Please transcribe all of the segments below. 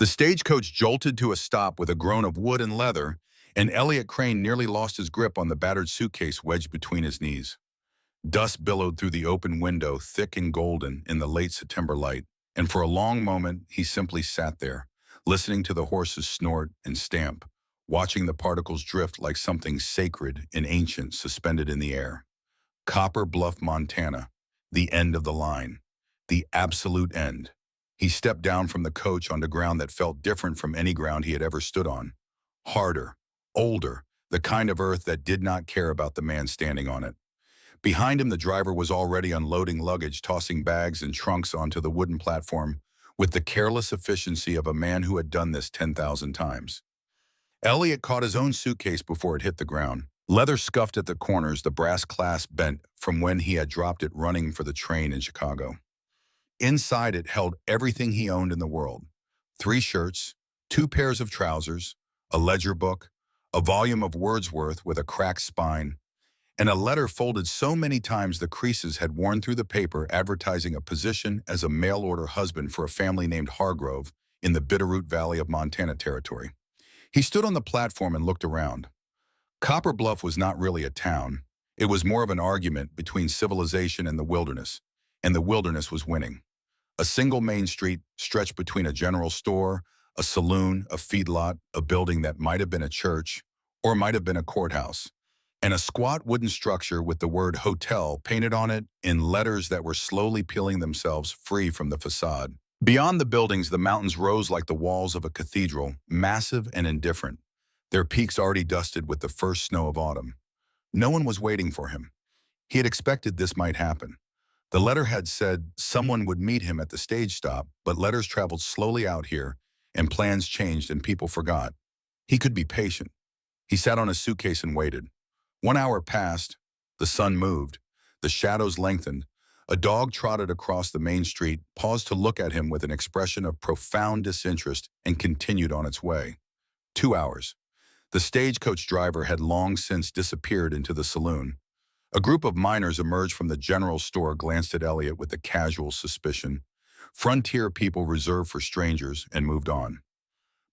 The stagecoach jolted to a stop with a groan of wood and leather, and Elliot Crane nearly lost his grip on the battered suitcase wedged between his knees. Dust billowed through the open window, thick and golden in the late September light, and for a long moment he simply sat there, listening to the horses snort and stamp, watching the particles drift like something sacred and ancient suspended in the air. Copper Bluff, Montana. The end of the line. The absolute end. He stepped down from the coach onto ground that felt different from any ground he had ever stood on. Harder, older, the kind of earth that did not care about the man standing on it. Behind him, the driver was already unloading luggage, tossing bags and trunks onto the wooden platform with the careless efficiency of a man who had done this 10,000 times. Elliot caught his own suitcase before it hit the ground. Leather scuffed at the corners, the brass clasp bent from when he had dropped it running for the train in Chicago. Inside it held everything he owned in the world. 3 shirts, 2 pairs of trousers, a ledger book, a volume of Wordsworth with a cracked spine, and a letter folded so many times the creases had worn through the paper advertising a position as a mail-order husband for a family named Hargrove in the Bitterroot Valley of Montana Territory. He stood on the platform and looked around. Copper Bluff was not really a town. It was more of an argument between civilization and the wilderness was winning. A single main street stretched between a general store, a saloon, a feedlot, a building that might have been a church or might have been a courthouse, and a squat wooden structure with the word hotel painted on it in letters that were slowly peeling themselves free from the facade. Beyond the buildings, the mountains rose like the walls of a cathedral, massive and indifferent, their peaks already dusted with the first snow of autumn. No one was waiting for him. He had expected this might happen. The letter had said someone would meet him at the stage stop, but letters traveled slowly out here, and plans changed and people forgot. He could be patient. He sat on his suitcase and waited. 1 hour passed. The sun moved. The shadows lengthened. A dog trotted across the main street, paused to look at him with an expression of profound disinterest, and continued on its way. 2 hours. The stagecoach driver had long since disappeared into the saloon. A group of miners emerged from the general store, glanced at Elliot with a casual suspicion. Frontier people reserved for strangers, and moved on.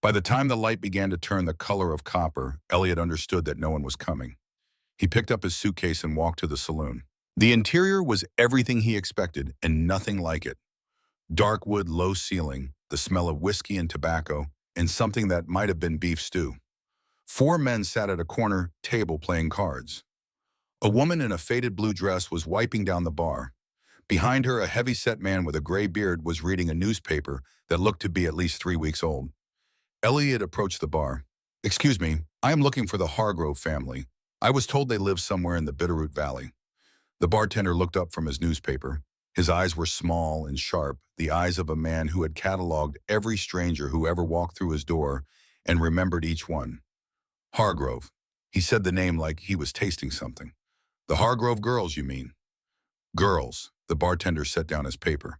By the time the light began to turn the color of copper, Elliot understood that no one was coming. He picked up his suitcase and walked to the saloon. The interior was everything he expected and nothing like it. Dark wood, low ceiling, the smell of whiskey and tobacco, and something that might have been beef stew. 4 men sat at a corner table playing cards. A woman in a faded blue dress was wiping down the bar. Behind her, a heavy-set man with a gray beard was reading a newspaper that looked to be at least 3 weeks old. Elliot approached the bar. "Excuse me, I am looking for the Hargrove family. I was told they lived somewhere in the Bitterroot Valley." The bartender looked up from his newspaper. His eyes were small and sharp, the eyes of a man who had cataloged every stranger who ever walked through his door and remembered each one. "Hargrove." He said the name like he was tasting something. "The Hargrove girls, you mean?" "Girls." The bartender set down his paper.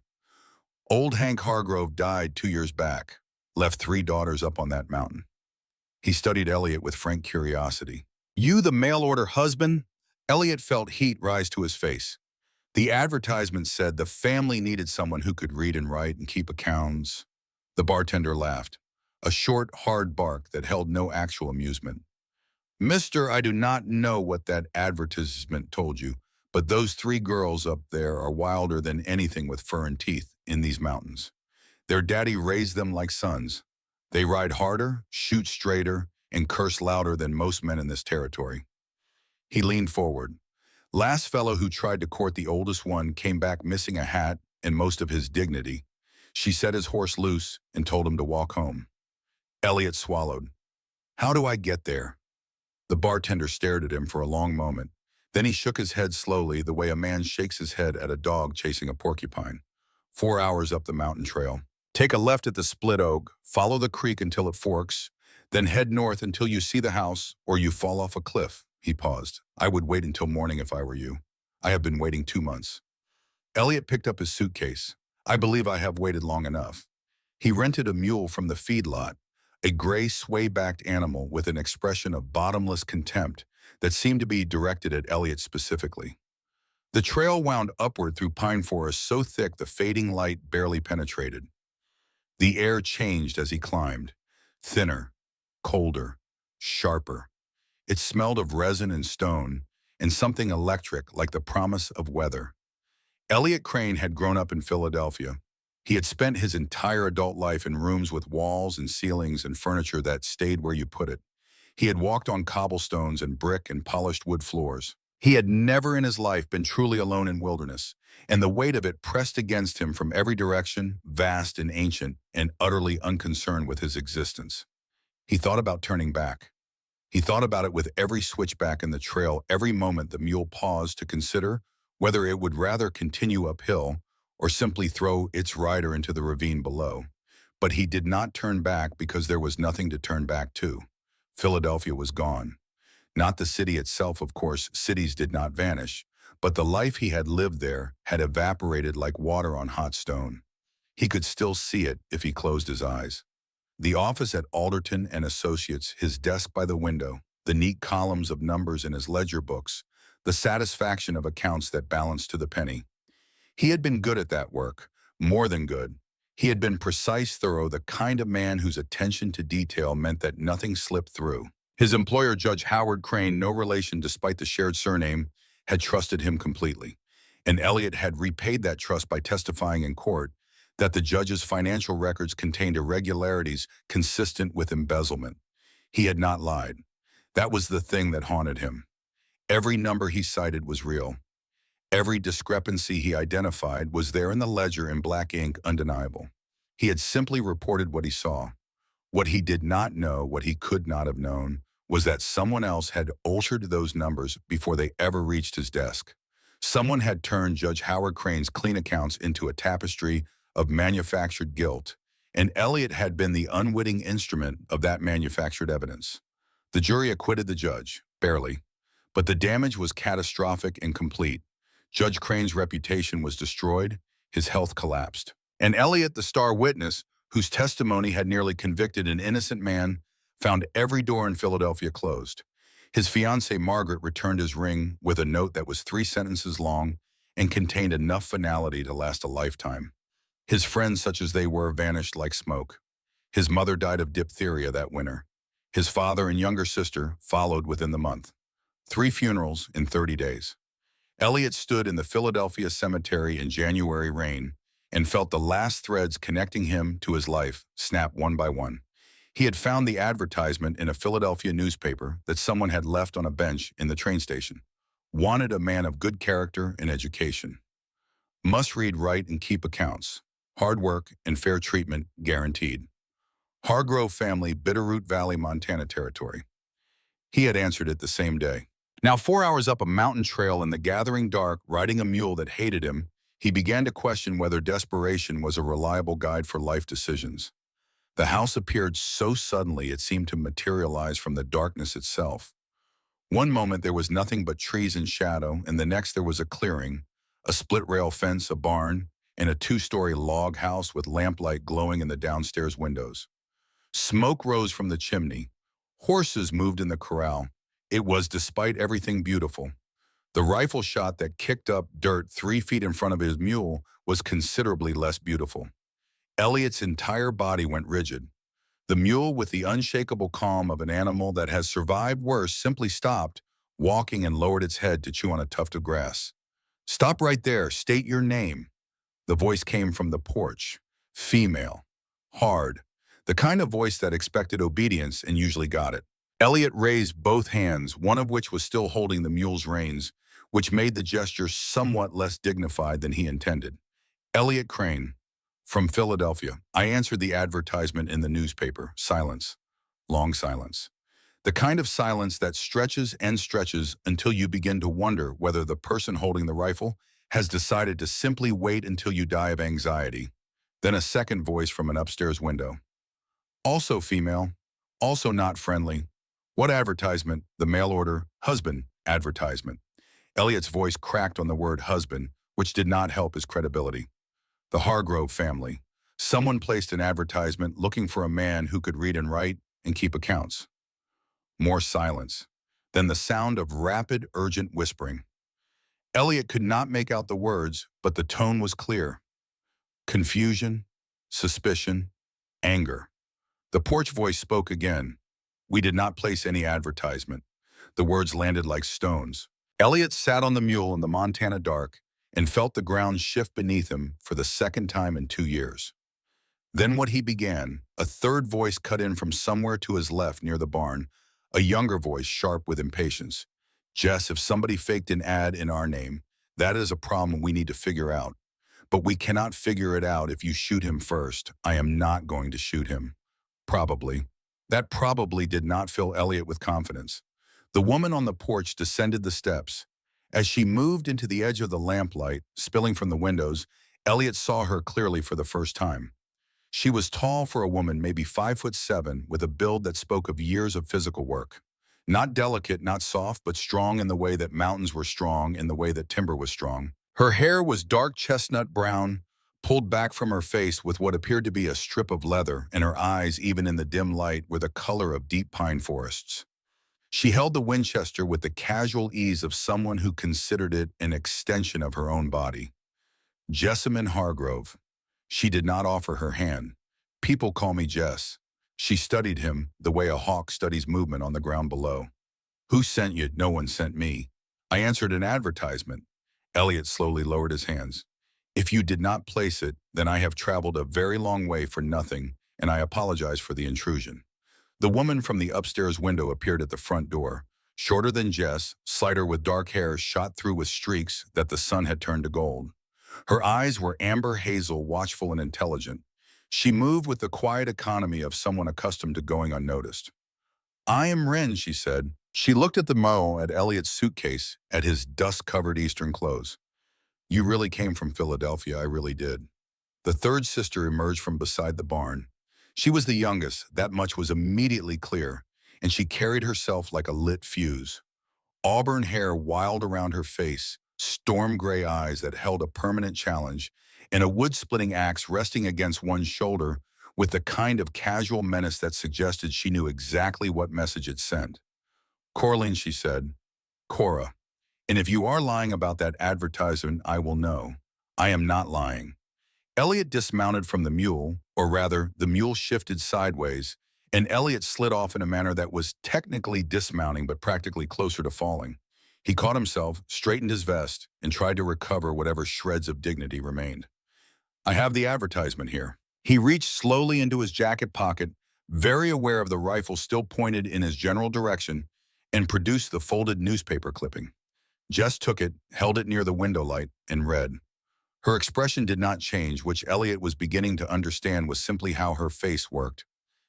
"Old Hank Hargrove died 2 years back. Left 3 daughters up on that mountain." He studied Elliot with frank curiosity. "You the mail-order husband?" Elliot felt heat rise to his face. The advertisement said the family needed someone who could read and write and keep accounts. The bartender laughed, a short, hard bark that held no actual amusement. "Mister, I do not know what that advertisement told you, but those 3 girls up there are wilder than anything with fur and teeth in these mountains. Their daddy raised them like sons. They ride harder, shoot straighter, and curse louder than most men in this territory." He leaned forward. "Last fellow who tried to court the oldest one came back missing a hat and most of his dignity. She set his horse loose and told him to walk home." Elliot swallowed. "How do I get there?" The bartender stared at him for a long moment. Then he shook his head slowly, the way a man shakes his head at a dog chasing a porcupine. 4 hours up the mountain trail. Take a left at the Split Oak, follow the creek until it forks, then head north until you see the house or you fall off a cliff." He paused. "I would wait until morning if I were you. I have been waiting 2 months." Elliot picked up his suitcase. "I believe I have waited long enough." He rented a mule from the feedlot, a gray sway-backed animal with an expression of bottomless contempt that seemed to be directed at Elliot specifically. The trail wound upward through pine forests so thick the fading light barely penetrated. The air changed as he climbed, thinner, colder, sharper. It smelled of resin and stone, and something electric like the promise of weather. Elliot Crane had grown up in Philadelphia. He had spent his entire adult life in rooms with walls and ceilings and furniture that stayed where you put it. He had walked on cobblestones and brick and polished wood floors. He had never in his life been truly alone in wilderness, and the weight of it pressed against him from every direction, vast and ancient, and utterly unconcerned with his existence. He thought about turning back. He thought about it with every switchback in the trail, every moment the mule paused to consider whether it would rather continue uphill or simply throw its rider into the ravine below. But he did not turn back because there was nothing to turn back to. Philadelphia was gone. Not the city itself, of course. Cities did not vanish, but the life he had lived there had evaporated like water on hot stone. He could still see it if he closed his eyes. The office at Alderton and Associates, his desk by the window, the neat columns of numbers in his ledger books, the satisfaction of accounts that balanced to the penny. He had been good at that work, more than good. He had been precise, thorough, the kind of man whose attention to detail meant that nothing slipped through. His employer, Judge Howard Crane, no relation despite the shared surname, had trusted him completely. And Elliot had repaid that trust by testifying in court that the judge's financial records contained irregularities consistent with embezzlement. He had not lied. That was the thing that haunted him. Every number he cited was real. Every discrepancy he identified was there in the ledger in black ink, undeniable. He had simply reported what he saw. What he did not know, what he could not have known, was that someone else had altered those numbers before they ever reached his desk. Someone had turned Judge Howard Crane's clean accounts into a tapestry of manufactured guilt, and Elliot had been the unwitting instrument of that manufactured evidence. The jury acquitted the judge, barely, but the damage was catastrophic and complete. Judge Crane's reputation was destroyed, his health collapsed. And Elliot, the star witness, whose testimony had nearly convicted an innocent man, found every door in Philadelphia closed. His fiancée Margaret returned his ring with a note that was 3 sentences long and contained enough finality to last a lifetime. His friends, such as they were, vanished like smoke. His mother died of diphtheria that winter. His father and younger sister followed within the month. 3 funerals in 30 days. Elliot stood in the Philadelphia cemetery in January rain and felt the last threads connecting him to his life snap one by one. He had found the advertisement in a Philadelphia newspaper that someone had left on a bench in the train station. Wanted a man of good character and education. Must read, write, and keep accounts. Hard work and fair treatment guaranteed. Hargrove family, Bitterroot Valley, Montana territory. He had answered it the same day. Now 4 hours up a mountain trail in the gathering dark, riding a mule that hated him, he began to question whether desperation was a reliable guide for life decisions. The house appeared so suddenly it seemed to materialize from the darkness itself. One moment there was nothing but trees and shadow, and the next there was a clearing, a split-rail fence, a barn, and a 2-story log house with lamplight glowing in the downstairs windows. Smoke rose from the chimney. Horses moved in the corral. It was, despite everything, beautiful. The rifle shot that kicked up dirt 3 feet in front of his mule was considerably less beautiful. Elliot's entire body went rigid. The mule, with the unshakable calm of an animal that has survived worse, simply stopped, walking, and lowered its head to chew on a tuft of grass. "Stop right there. State your name." The voice came from the porch. Female. Hard. The kind of voice that expected obedience and usually got it. Elliot raised both hands, one of which was still holding the mule's reins, which made the gesture somewhat less dignified than he intended. "Elliot Crane, from Philadelphia. I answered the advertisement in the newspaper." Silence. Long silence. The kind of silence that stretches and stretches until you begin to wonder whether the person holding the rifle has decided to simply wait until you die of anxiety. Then a second voice from an upstairs window. "Also female. Also not friendly. What advertisement?" "The mail order. Husband advertisement." Elliot's voice cracked on the word husband, which did not help his credibility. "The Hargrove family. Someone placed an advertisement looking for a man who could read and write and keep accounts." More silence. Then the sound of rapid, urgent whispering. Elliot could not make out the words, but the tone was clear. Confusion, suspicion, Anger. The porch voice spoke again. We did not place any advertisement. The words landed like stones. Elliot sat on the mule in the Montana dark and felt the ground shift beneath him for the second time in 2 years. Then what he began, a third voice cut in from somewhere to his left near the barn, a younger voice sharp with impatience. Jess, if somebody faked an ad in our name, that is a problem we need to figure out. But we cannot figure it out if you shoot him first. I am not going to shoot him. Probably. That probably did not fill Elliot with confidence. The woman on the porch descended the steps. As she moved into the edge of the lamplight, spilling from the windows, Elliot saw her clearly for the first time. She was tall for a woman, maybe 5'7", with a build that spoke of years of physical work. Not delicate, not soft, but strong in the way that mountains were strong, in the way that timber was strong. Her hair was dark chestnut brown, pulled back from her face with what appeared to be a strip of leather, and her eyes, even in the dim light, were the color of deep pine forests. She held the Winchester with the casual ease of someone who considered it an extension of her own body. Jessamine Hargrove. She did not offer her hand. People call me Jess. She studied him the way a hawk studies movement on the ground below. Who sent you? No one sent me. I answered an advertisement. Elliot slowly lowered his hands. If you did not place it, then I have traveled a very long way for nothing, and I apologize for the intrusion. The woman from the upstairs window appeared at the front door. Shorter than Jess, slighter with dark hair shot through with streaks that the sun had turned to gold. Her eyes were amber hazel, watchful and intelligent. She moved with the quiet economy of someone accustomed to going unnoticed. I am Wren, she said. She looked at the Mo, at Elliot's suitcase, at his dust-covered Eastern clothes. You really came from Philadelphia, I really did. The third sister emerged from beside the barn. She was the youngest, that much was immediately clear, and she carried herself like a lit fuse. Auburn hair wild around her face, storm gray eyes that held a permanent challenge, and a wood-splitting axe resting against one shoulder with the kind of casual menace that suggested she knew exactly what message it sent. Coraline, she said. Cora. And if you are lying about that advertisement, I will know. I am not lying. Elliot dismounted from the mule, or rather, the mule shifted sideways, and Elliot slid off in a manner that was technically dismounting but practically closer to falling. He caught himself, straightened his vest, and tried to recover whatever shreds of dignity remained. I have the advertisement here. He reached slowly into his jacket pocket, very aware of the rifle still pointed in his general direction, and produced the folded newspaper clipping. Jess took it, held it near the window light, and read. Her expression did not change, which Elliot was beginning to understand was simply how her face worked.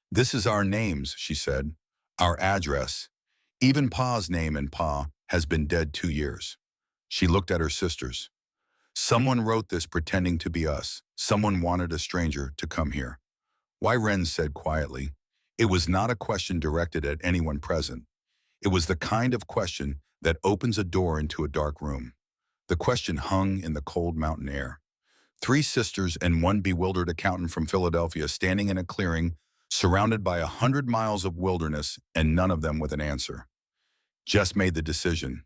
This is our names, she said. Our address. Even Pa's name, and Pa has been dead 2 years. She looked at her sisters. Someone wrote this pretending to be us. Someone wanted a stranger to come here. Why, Wren said quietly. It was not a question directed at anyone present. It was the kind of question that opens a door into a dark room. The question hung in the cold mountain air. 3 sisters and one bewildered accountant from Philadelphia standing in a clearing, surrounded by 100 miles of wilderness, and none of them with an answer. Jess made the decision.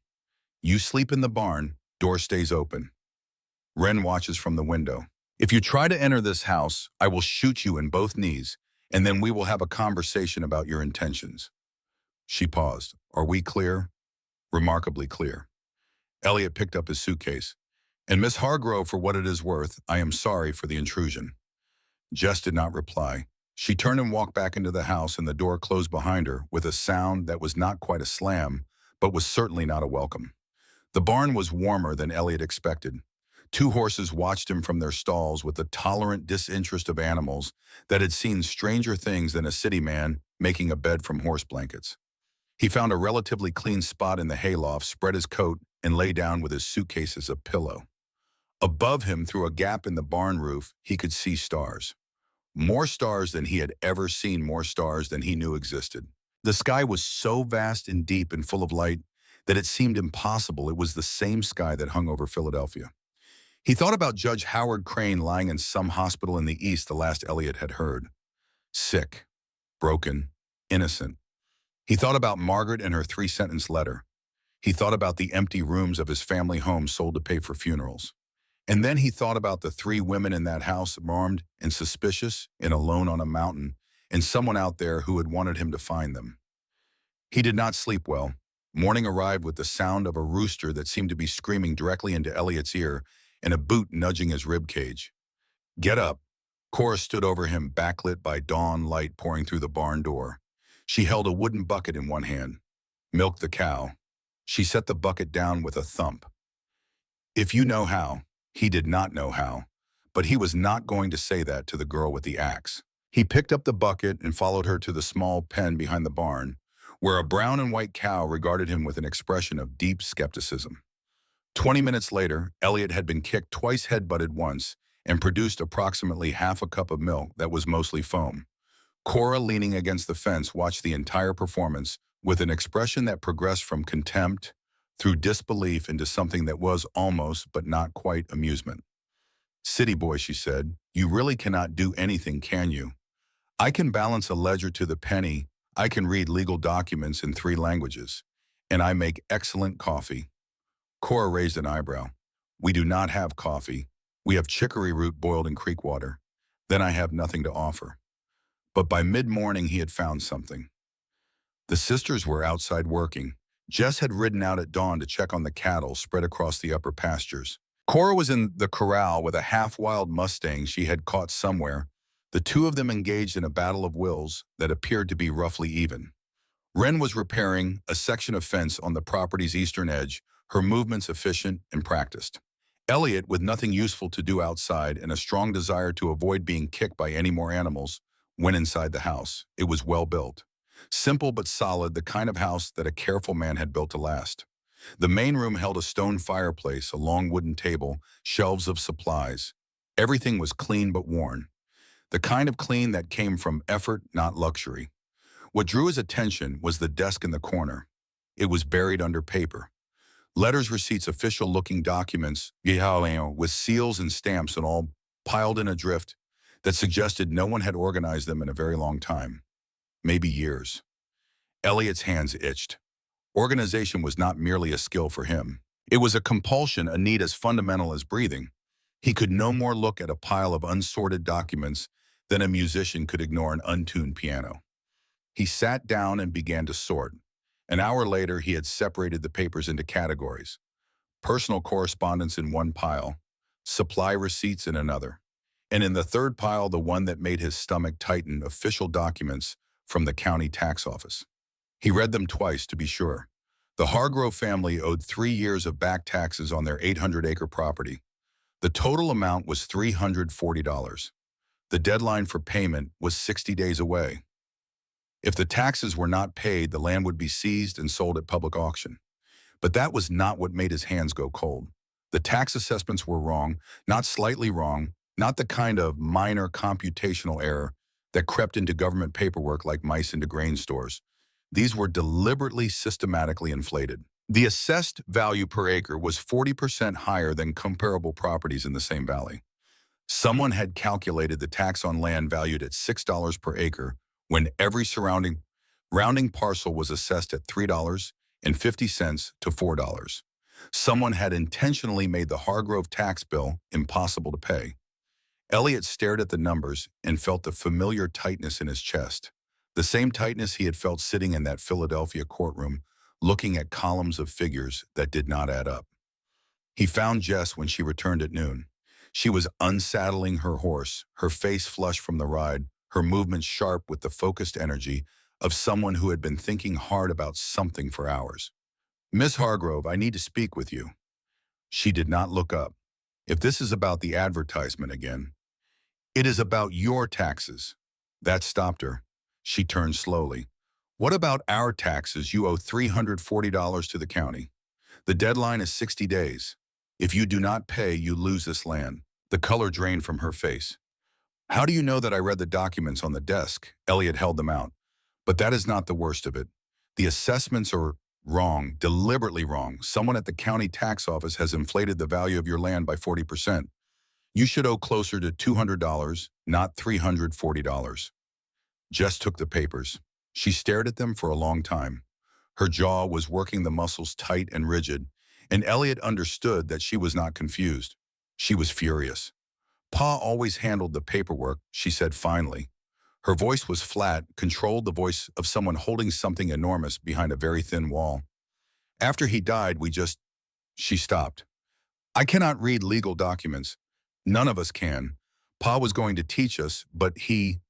You sleep in the barn, door stays open. Wren watches from the window. If you try to enter this house, I will shoot you in both knees, and then we will have a conversation about your intentions. She paused. Are we clear? Remarkably clear. Elliot picked up his suitcase. And Miss Hargrove, for what it is worth, I am sorry for the intrusion. Jess did not reply. She turned and walked back into the house, and the door closed behind her with a sound that was not quite a slam, but was certainly not a welcome. The barn was warmer than Elliot expected. 2 horses watched him from their stalls with the tolerant disinterest of animals that had seen stranger things than a city man making a bed from horse blankets. He found a relatively clean spot in the hayloft, spread his coat, and lay down with his suitcase as a pillow. Above him, through a gap in the barn roof, he could see stars. More stars than he had ever seen, more stars than he knew existed. The sky was so vast and deep and full of light that it seemed impossible it was the same sky that hung over Philadelphia. He thought about Judge Howard Crane lying in some hospital in the East, the last Elliot had heard. Sick, broken, innocent. He thought about Margaret and her 3-sentence letter. He thought about the empty rooms of his family home sold to pay for funerals. And then he thought about the three women in that house, armed and suspicious and alone on a mountain, and someone out there who had wanted him to find them. He did not sleep well. Morning arrived with the sound of a rooster that seemed to be screaming directly into Elliot's ear and a boot nudging his rib cage. "Get up." Cora stood over him, backlit by dawn light pouring through the barn door. She held a wooden bucket in one hand. "Milk the cow." She set the bucket down with a thump. "If you know how." He did not know how, but he was not going to say that to the girl with the axe. He picked up the bucket and followed her to the small pen behind the barn, where a brown and white cow regarded him with an expression of deep skepticism. 20 minutes later, Elliot had been kicked twice, head-butted once, and produced approximately half a cup of milk that was mostly foam. Cora, leaning against the fence, watched the entire performance with an expression that progressed from contempt through disbelief into something that was almost, but not quite, amusement. "City boy," she said, "you really cannot do anything, can you? I can balance a ledger to the penny, I can read legal documents in 3 languages, and I make excellent coffee." Cora raised an eyebrow. "We do not have coffee. We have chicory root boiled in creek water. Then I have nothing to offer." But by mid-morning he had found something. The sisters were outside working. Jess had ridden out at dawn to check on the cattle spread across the upper pastures. Cora was in the corral with a half-wild Mustang she had caught somewhere. The two of them engaged in a battle of wills that appeared to be roughly even. Wren was repairing a section of fence on the property's eastern edge, her movements efficient and practiced. Elliot, with nothing useful to do outside and a strong desire to avoid being kicked by any more animals, went inside the house. It was well built. Simple but solid, the kind of house that a careful man had built to last. The main room held a stone fireplace, a long wooden table, shelves of supplies. Everything was clean but worn. The kind of clean that came from effort, not luxury. What drew his attention was the desk in the corner. It was buried under paper. Letters, receipts, official-looking documents, with seals and stamps and all piled in a drift that suggested no one had organized them in a very long time. Maybe years. Elliot's hands itched. Organization was not merely a skill for him. It was a compulsion, a need as fundamental as breathing. He could no more look at a pile of unsorted documents than a musician could ignore an untuned piano. He sat down and began to sort. An hour later, he had separated the papers into categories. Personal correspondence in one pile, supply receipts in another, and in the third pile, the one that made his stomach tighten, official documents from the county tax office. He read them twice to be sure. The Hargrove family owed 3 years of back taxes on their 800-acre property. The total amount was $340. The deadline for payment was 60 days away. If the taxes were not paid, the land would be seized and sold at public auction. But that was not what made his hands go cold. The tax assessments were wrong, not slightly wrong, not the kind of minor computational error that crept into government paperwork like mice into grain stores. These were deliberately, systematically inflated. The assessed value per acre was 40% higher than comparable properties in the same valley. Someone had calculated the tax on land valued at $6 per acre when every surrounding rounding parcel was assessed at $3.50 to $4. Someone had intentionally made the Hargrove tax bill impossible to pay. Elliot stared at the numbers and felt the familiar tightness in his chest, the same tightness he had felt sitting in that Philadelphia courtroom, looking at columns of figures that did not add up. He found Jess when she returned at noon. She was unsaddling her horse, her face flushed from the ride, her movements sharp with the focused energy of someone who had been thinking hard about something for hours. "Miss Hargrove, I need to speak with you." She did not look up. "If this is about the advertisement again." "It is about your taxes." That stopped her. She turned slowly. "What about our taxes? You owe $340 to the county. The deadline is 60 days. If you do not pay, you lose this land." The color drained from her face. "How do you know that I read the documents on the desk?" Elliot held them out. "But that is not the worst of it. The assessments are wrong, deliberately wrong. Someone at the county tax office has inflated the value of your land by 40%. You should owe closer to $200, not $340. Jess took the papers. She stared at them for a long time. Her jaw was working, the muscles tight and rigid, and Elliot understood that she was not confused. She was furious. Pa always handled the paperwork, she said finally. Her voice was flat, controlled the voice of someone holding something enormous behind a very thin wall. After he died, she stopped. I cannot read legal documents. None of us can. Pa was going to teach us, but she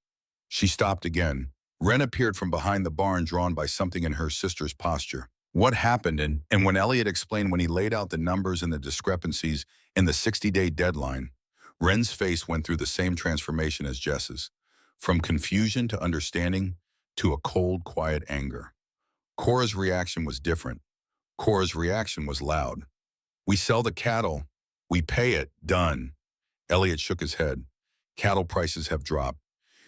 stopped again. Wren appeared from behind the barn drawn by something in her sister's posture. What happened and when Elliot explained when he laid out the numbers and the discrepancies in the 60-day deadline, Wren's face went through the same transformation as Jess's, from confusion to understanding to a cold, quiet anger. Cora's reaction was different. Cora's reaction was loud. We sell the cattle. We pay it. Done. Elliot shook his head. Cattle prices have dropped.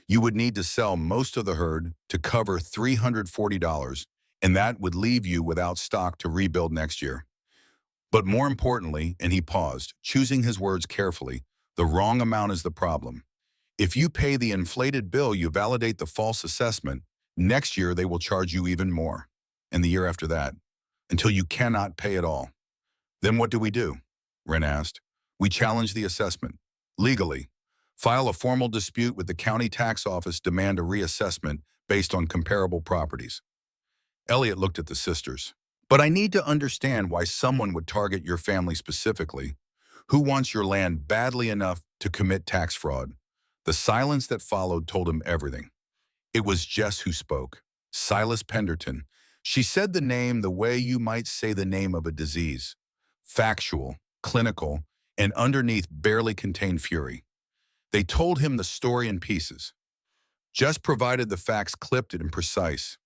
You would need to sell most of the herd to cover $340, and that would leave you without stock to rebuild next year. But more importantly, and he paused, choosing his words carefully, the wrong amount is the problem. If you pay the inflated bill, you validate the false assessment. Next year, they will charge you even more. And the year after that, until you cannot pay at all. Then what do? Wren asked. We challenge the assessment. Legally. File a formal dispute with the county tax office, demand a reassessment based on comparable properties. Elliot looked at the sisters. But I need to understand why someone would target your family specifically. Who wants your land badly enough to commit tax fraud? The silence that followed told him everything. It was Jess who spoke. Silas Penderton. She said the name the way you might say the name of a disease. Factual, clinical, and underneath barely contained fury. They told him the story in pieces. Jess provided the facts clipped and precise.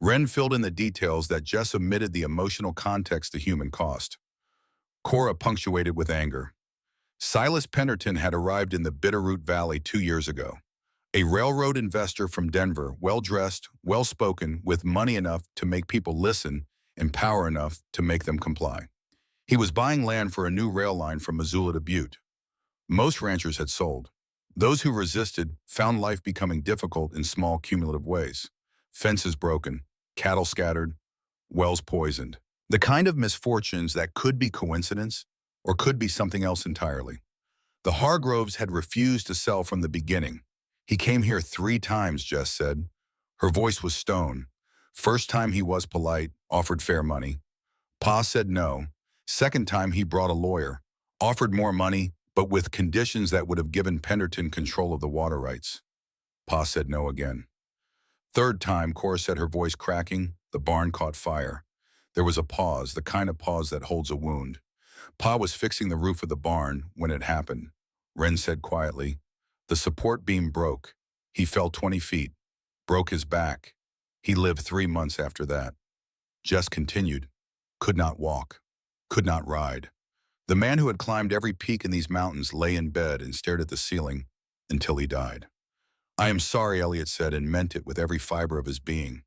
Wren filled in the details that Jess omitted the emotional context to human cost. Cora punctuated with anger. Silas Penderton had arrived in the Bitterroot Valley 2 years ago. A railroad investor from Denver, well-dressed, well-spoken, with money enough to make people listen and power enough to make them comply. He was buying land for a new rail line from Missoula to Butte. Most ranchers had sold. Those who resisted found life becoming difficult in small cumulative ways. Fences broken, cattle scattered, wells poisoned. The kind of misfortunes that could be coincidence or could be something else entirely. The Hargroves had refused to sell from the beginning. He came here 3 times, Jess said. Her voice was stone. First time he was polite, offered fair money. Pa said no. Second time he brought a lawyer, offered more money, but with conditions that would have given Penderton control of the water rights. Pa said no again. Third time, Cora said, her voice cracking, the barn caught fire. There was a pause, the kind of pause that holds a wound. Pa was fixing the roof of the barn when it happened. Wren said quietly, the support beam broke. He fell 20 feet, broke his back. He lived 3 months after that. Jess continued, could not walk, could not ride. The man who had climbed every peak in these mountains lay in bed and stared at the ceiling until he died. I am sorry, Elliot said, and meant it with every fiber of his being.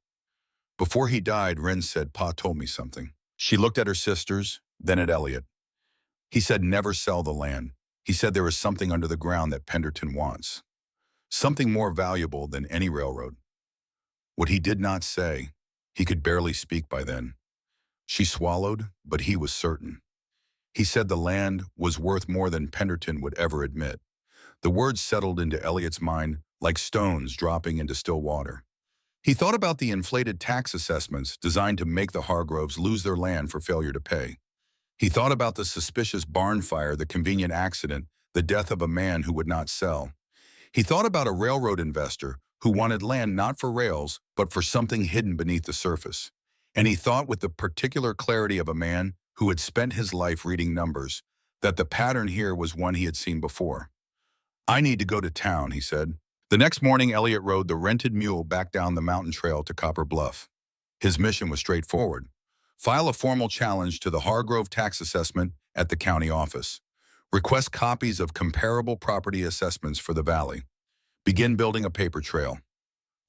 Before he died, Wren said, Pa told me something. She looked at her sisters, then at Elliot. He said, never sell the land. He said there is something under the ground that Penderton wants. Something more valuable than any railroad. What he did not say, he could barely speak by then. She swallowed, but he was certain. He said the land was worth more than Penderton would ever admit. The words settled into Elliot's mind like stones dropping into still water. He thought about the inflated tax assessments designed to make the Hargroves lose their land for failure to pay. He thought about the suspicious barn fire, the convenient accident, the death of a man who would not sell. He thought about a railroad investor who wanted land not for rails, but for something hidden beneath the surface. And he thought with the particular clarity of a man who had spent his life reading numbers, that the pattern here was one he had seen before. I need to go to town, he said. The next morning, Elliot rode the rented mule back down the mountain trail to Copper Bluff. His mission was straightforward. File a formal challenge to the Hargrove tax assessment at the county office. Request copies of comparable property assessments for the valley. Begin building a paper trail.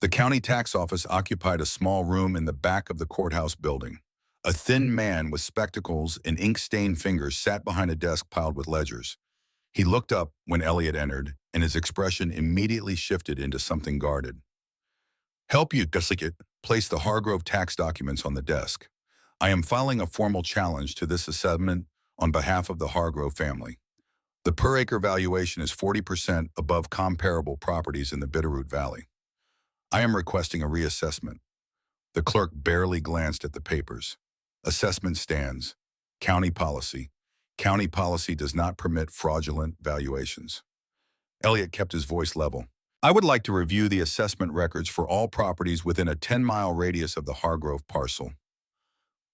The county tax office occupied a small room in the back of the courthouse building. A thin man with spectacles and ink-stained fingers sat behind a desk piled with ledgers. He looked up when Elliot entered, and his expression immediately shifted into something guarded. Help you, Guslickit, place the Hargrove tax documents on the desk. I am filing a formal challenge to this assessment on behalf of the Hargrove family. The per-acre valuation is 40% above comparable properties in the Bitterroot Valley. I am requesting a reassessment. The clerk barely glanced at the papers. Assessment stands. County policy. County policy does not permit fraudulent valuations. Elliot kept his voice level. I would like to review the assessment records for all properties within a 10-mile radius of the Hargrove parcel.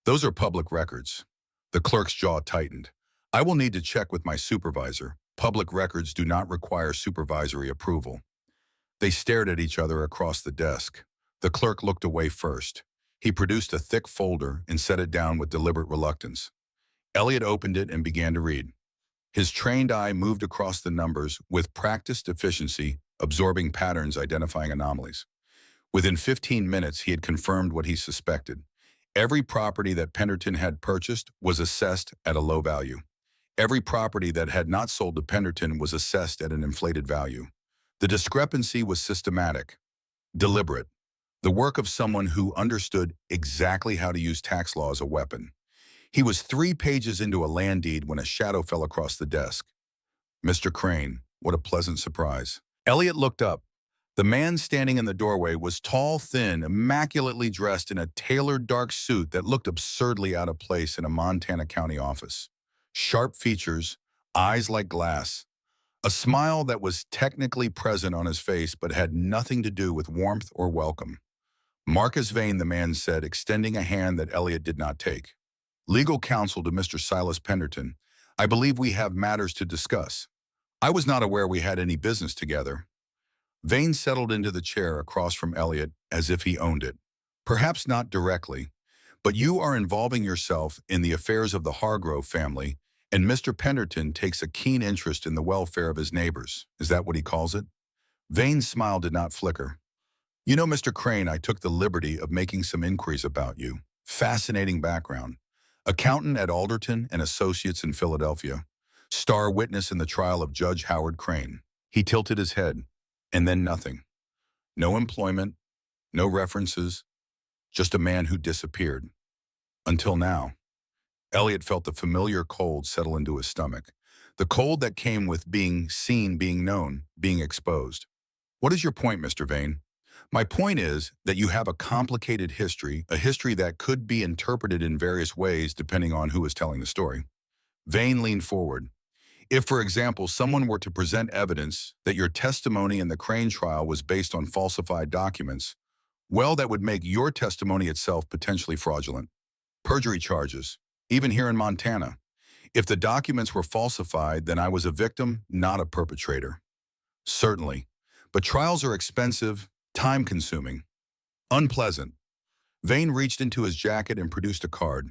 Those are public records. The clerk's jaw tightened. I will need to check with my supervisor. Public records do not require supervisory approval. They stared at each other across the desk. The clerk looked away first. He produced a thick folder and set it down with deliberate reluctance. Elliot opened it and began to read. His trained eye moved across the numbers with practiced efficiency, absorbing patterns, identifying anomalies. Within 15 minutes, he had confirmed what he suspected. Every property that Penderton had purchased was assessed at a low value. Every property that had not sold to Penderton was assessed at an inflated value. The discrepancy was systematic, deliberate, the work of someone who understood exactly how to use tax law as a weapon. He was 3 pages into a land deed when a shadow fell across the desk. Mr. Crane, what a pleasant surprise. Elliot looked up. The man standing in the doorway was tall, thin, immaculately dressed in a tailored dark suit that looked absurdly out of place in a Montana County office. Sharp features, eyes like glass, a smile that was technically present on his face but had nothing to do with warmth or welcome. Marcus Vane, the man said, extending a hand that Elliot did not take. Legal counsel to Mr. Silas Penderton. I believe we have matters to discuss. I was not aware we had any business together. Vane settled into the chair across from Elliot as if he owned it. Perhaps not directly, but you are involving yourself in the affairs of the Hargrove family, and Mr. Penderton takes a keen interest in the welfare of his neighbors. Is that what he calls it? Vane's smile did not flicker. You know, Mr. Crane, I took the liberty of making some inquiries about you. Fascinating background. Accountant at Alderton and Associates in Philadelphia. Star witness in the trial of Judge Howard Crane. He tilted his head, and then nothing. No employment, no references, just a man who disappeared. Until now. Elliot felt the familiar cold settle into his stomach. The cold that came with being seen, being known, being exposed. What is your point, Mr. Vane? My point is that you have a complicated history, a history that could be interpreted in various ways depending on who is telling the story. Vane leaned forward. If, for example, someone were to present evidence that your testimony in the Crane trial was based on falsified documents, well, that would make your testimony itself potentially fraudulent. Perjury charges, even here in Montana. If the documents were falsified, then I was a victim, not a perpetrator. Certainly. But trials are expensive, time-consuming, unpleasant. Vane reached into his jacket and produced a card.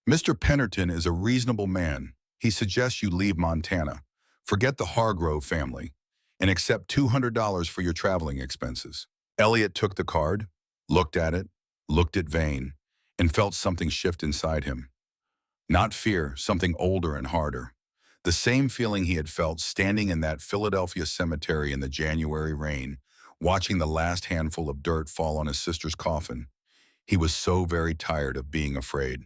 Mr. Penderton is a reasonable man. He suggests you leave Montana, forget the Hargrove family, and accept $200 for your traveling expenses. Elliot took the card, looked at it, looked at Vane, and felt something shift inside him. Not fear, something older and harder. The same feeling he had felt standing in that Philadelphia cemetery in the January rain, watching the last handful of dirt fall on his sister's coffin. He was so very tired of being afraid.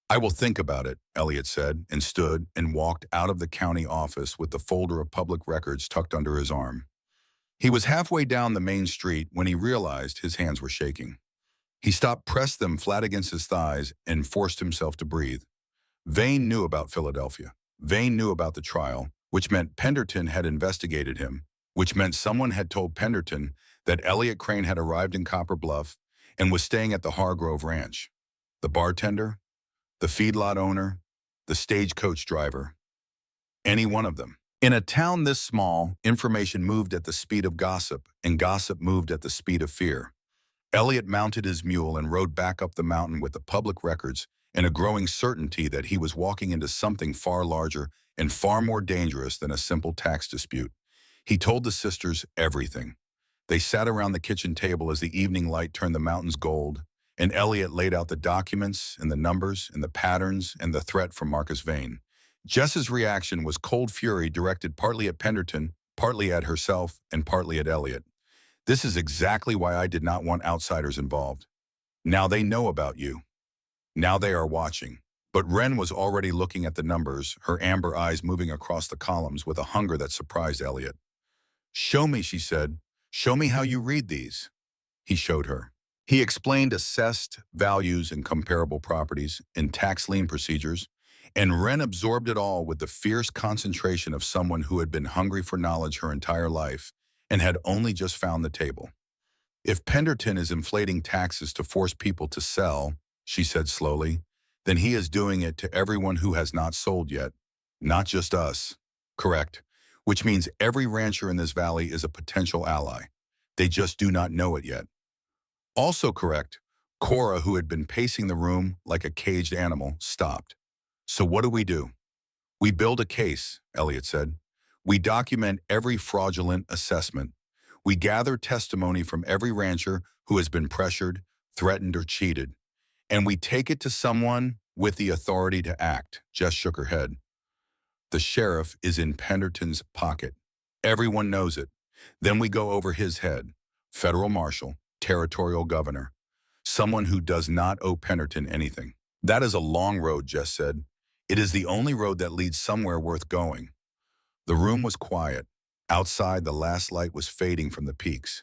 I will think about it, Elliot said, and stood and walked out of the county office with the folder of public records tucked under his arm. He was halfway down the main street when he realized his hands were shaking. He stopped, pressed them flat against his thighs, and forced himself to breathe. Vane knew about Philadelphia. Vane knew about the trial, which meant Penderton had investigated him, which meant someone had told Penderton that Elliot Crane had arrived in Copper Bluff and was staying at the Hargrove Ranch. The bartender, the feedlot owner, the stagecoach driver, any one of them. In a town this small, information moved at the speed of gossip, and gossip moved at the speed of fear. Elliot mounted his mule and rode back up the mountain with the public records and a growing certainty that he was walking into something far larger and far more dangerous than a simple tax dispute. He told the sisters everything. They sat around the kitchen table as the evening light turned the mountains gold, and Elliot laid out the documents and the numbers and the patterns and the threat from Marcus Vane. Jess's reaction was cold fury directed partly at Penderton, partly at herself, and partly at Elliot. This is exactly why I did not want outsiders involved. Now they know about you. Now they are watching. But Wren was already looking at the numbers, her amber eyes moving across the columns with a hunger that surprised Elliot. "Show me," she said. "Show me how you read these." He showed her. He explained assessed values and comparable properties in tax lien procedures, and Wren absorbed it all with the fierce concentration of someone who had been hungry for knowledge her entire life and had only just found the table. "If Penderton is inflating taxes to force people to sell," she said slowly, "then he is doing it to everyone who has not sold yet, not just us." "Correct. Which means every rancher in this valley is a potential ally. They just do not know it yet." "Also correct." Cora, who had been pacing the room like a caged animal, stopped. "So what do? We build a case," Elliot said. "We document every fraudulent assessment. We gather testimony from every rancher who has been pressured, threatened, or cheated. And we take it to someone with the authority to act." Jess shook her head. "The sheriff is in Penderton's pocket. Everyone knows it. Then we go over his head. Federal marshal, territorial governor, someone who does not owe Penderton anything." "That is a long road," Jess said. "It is the only road that leads somewhere worth going." The room was quiet. Outside, the last light was fading from the peaks.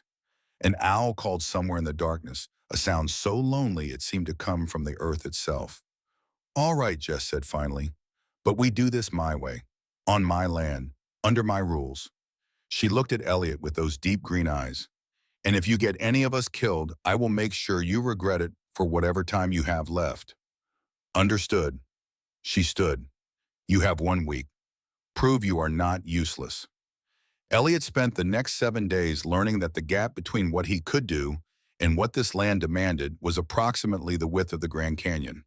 An owl called somewhere in the darkness, a sound so lonely it seemed to come from the earth itself. "All right," Jess said finally, "but we do this my way, on my land, under my rules." She looked at Elliot with those deep green eyes. "And if you get any of us killed, I will make sure you regret it for whatever time you have left." "Understood." She stood. "You have 1 week. Prove you are not useless." Elliot spent the next 7 days learning that the gap between what he could do and what this land demanded was approximately the width of the Grand Canyon.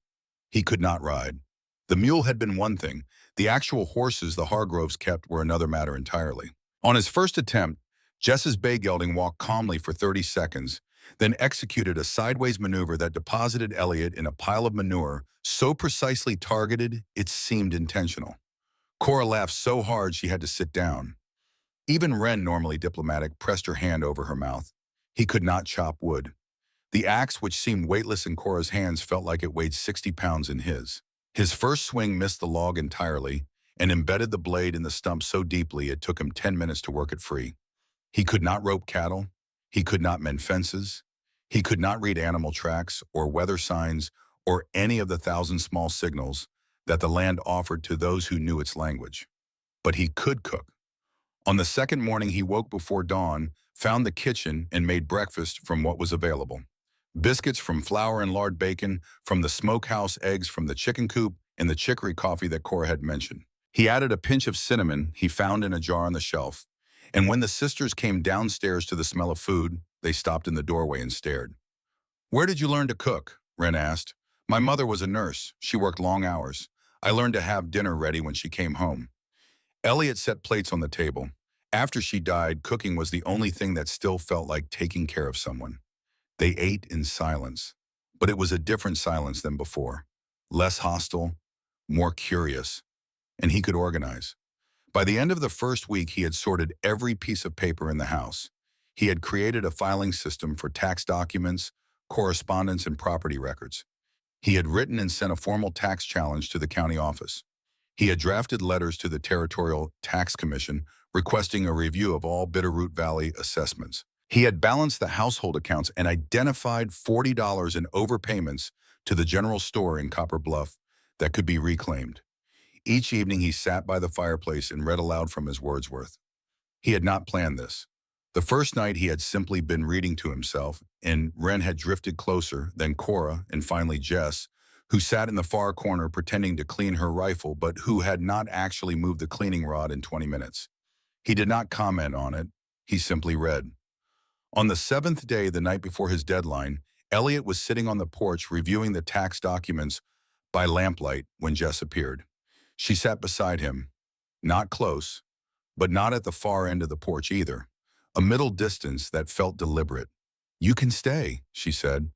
He could not ride. The mule had been one thing. The actual horses the Hargroves kept were another matter entirely. On his first attempt, Jess's bay gelding walked calmly for 30 seconds, then executed a sideways maneuver that deposited Elliot in a pile of manure so precisely targeted it seemed intentional. Cora laughed so hard she had to sit down. Even Wren, normally diplomatic, pressed her hand over her mouth. He could not chop wood. The axe, which seemed weightless in Cora's hands, felt like it weighed 60 pounds in his. His first swing missed the log entirely and embedded the blade in the stump so deeply it took him 10 minutes to work it free. He could not rope cattle. He could not mend fences. He could not read animal tracks or weather signs or any of the 1,000 small signals that the land offered to those who knew its language. But he could cook. On the second morning, he woke before dawn, found the kitchen, and made breakfast from what was available. Biscuits from flour and lard bacon, from the smokehouse eggs from the chicken coop, and the chicory coffee that Cora had mentioned. He added a pinch of cinnamon he found in a jar on the shelf, and when the sisters came downstairs to the smell of food, they stopped in the doorway and stared. "Where did you learn to cook?" Wren asked. "My mother was a nurse. She worked long hours. I learned to have dinner ready when she came home." Elliot set plates on the table. After she died, cooking was the only thing that still felt like taking care of someone. They ate in silence, but it was a different silence than before. Less hostile, more curious, and he could organize. By the end of the first week, he had sorted every piece of paper in the house. He had created a filing system for tax documents, correspondence, and property records. He had written and sent a formal tax challenge to the county office. He had drafted letters to the Territorial Tax Commission requesting a review of all Bitterroot Valley assessments. He had balanced the household accounts and identified $40 in overpayments to the general store in Copper Bluff that could be reclaimed. Each evening he sat by the fireplace and read aloud from his Wordsworth. He had not planned this. The first night he had simply been reading to himself, and Wren had drifted closer, then Cora, and finally Jess, who sat in the far corner pretending to clean her rifle but who had not actually moved the cleaning rod in 20 minutes. He did not comment on it. He simply read. On the 7th day, the night before his deadline, Elliot was sitting on the porch reviewing the tax documents by lamplight when Jess appeared. She sat beside him, not close, but not at the far end of the porch either, a middle distance that felt deliberate. "You can stay," she said.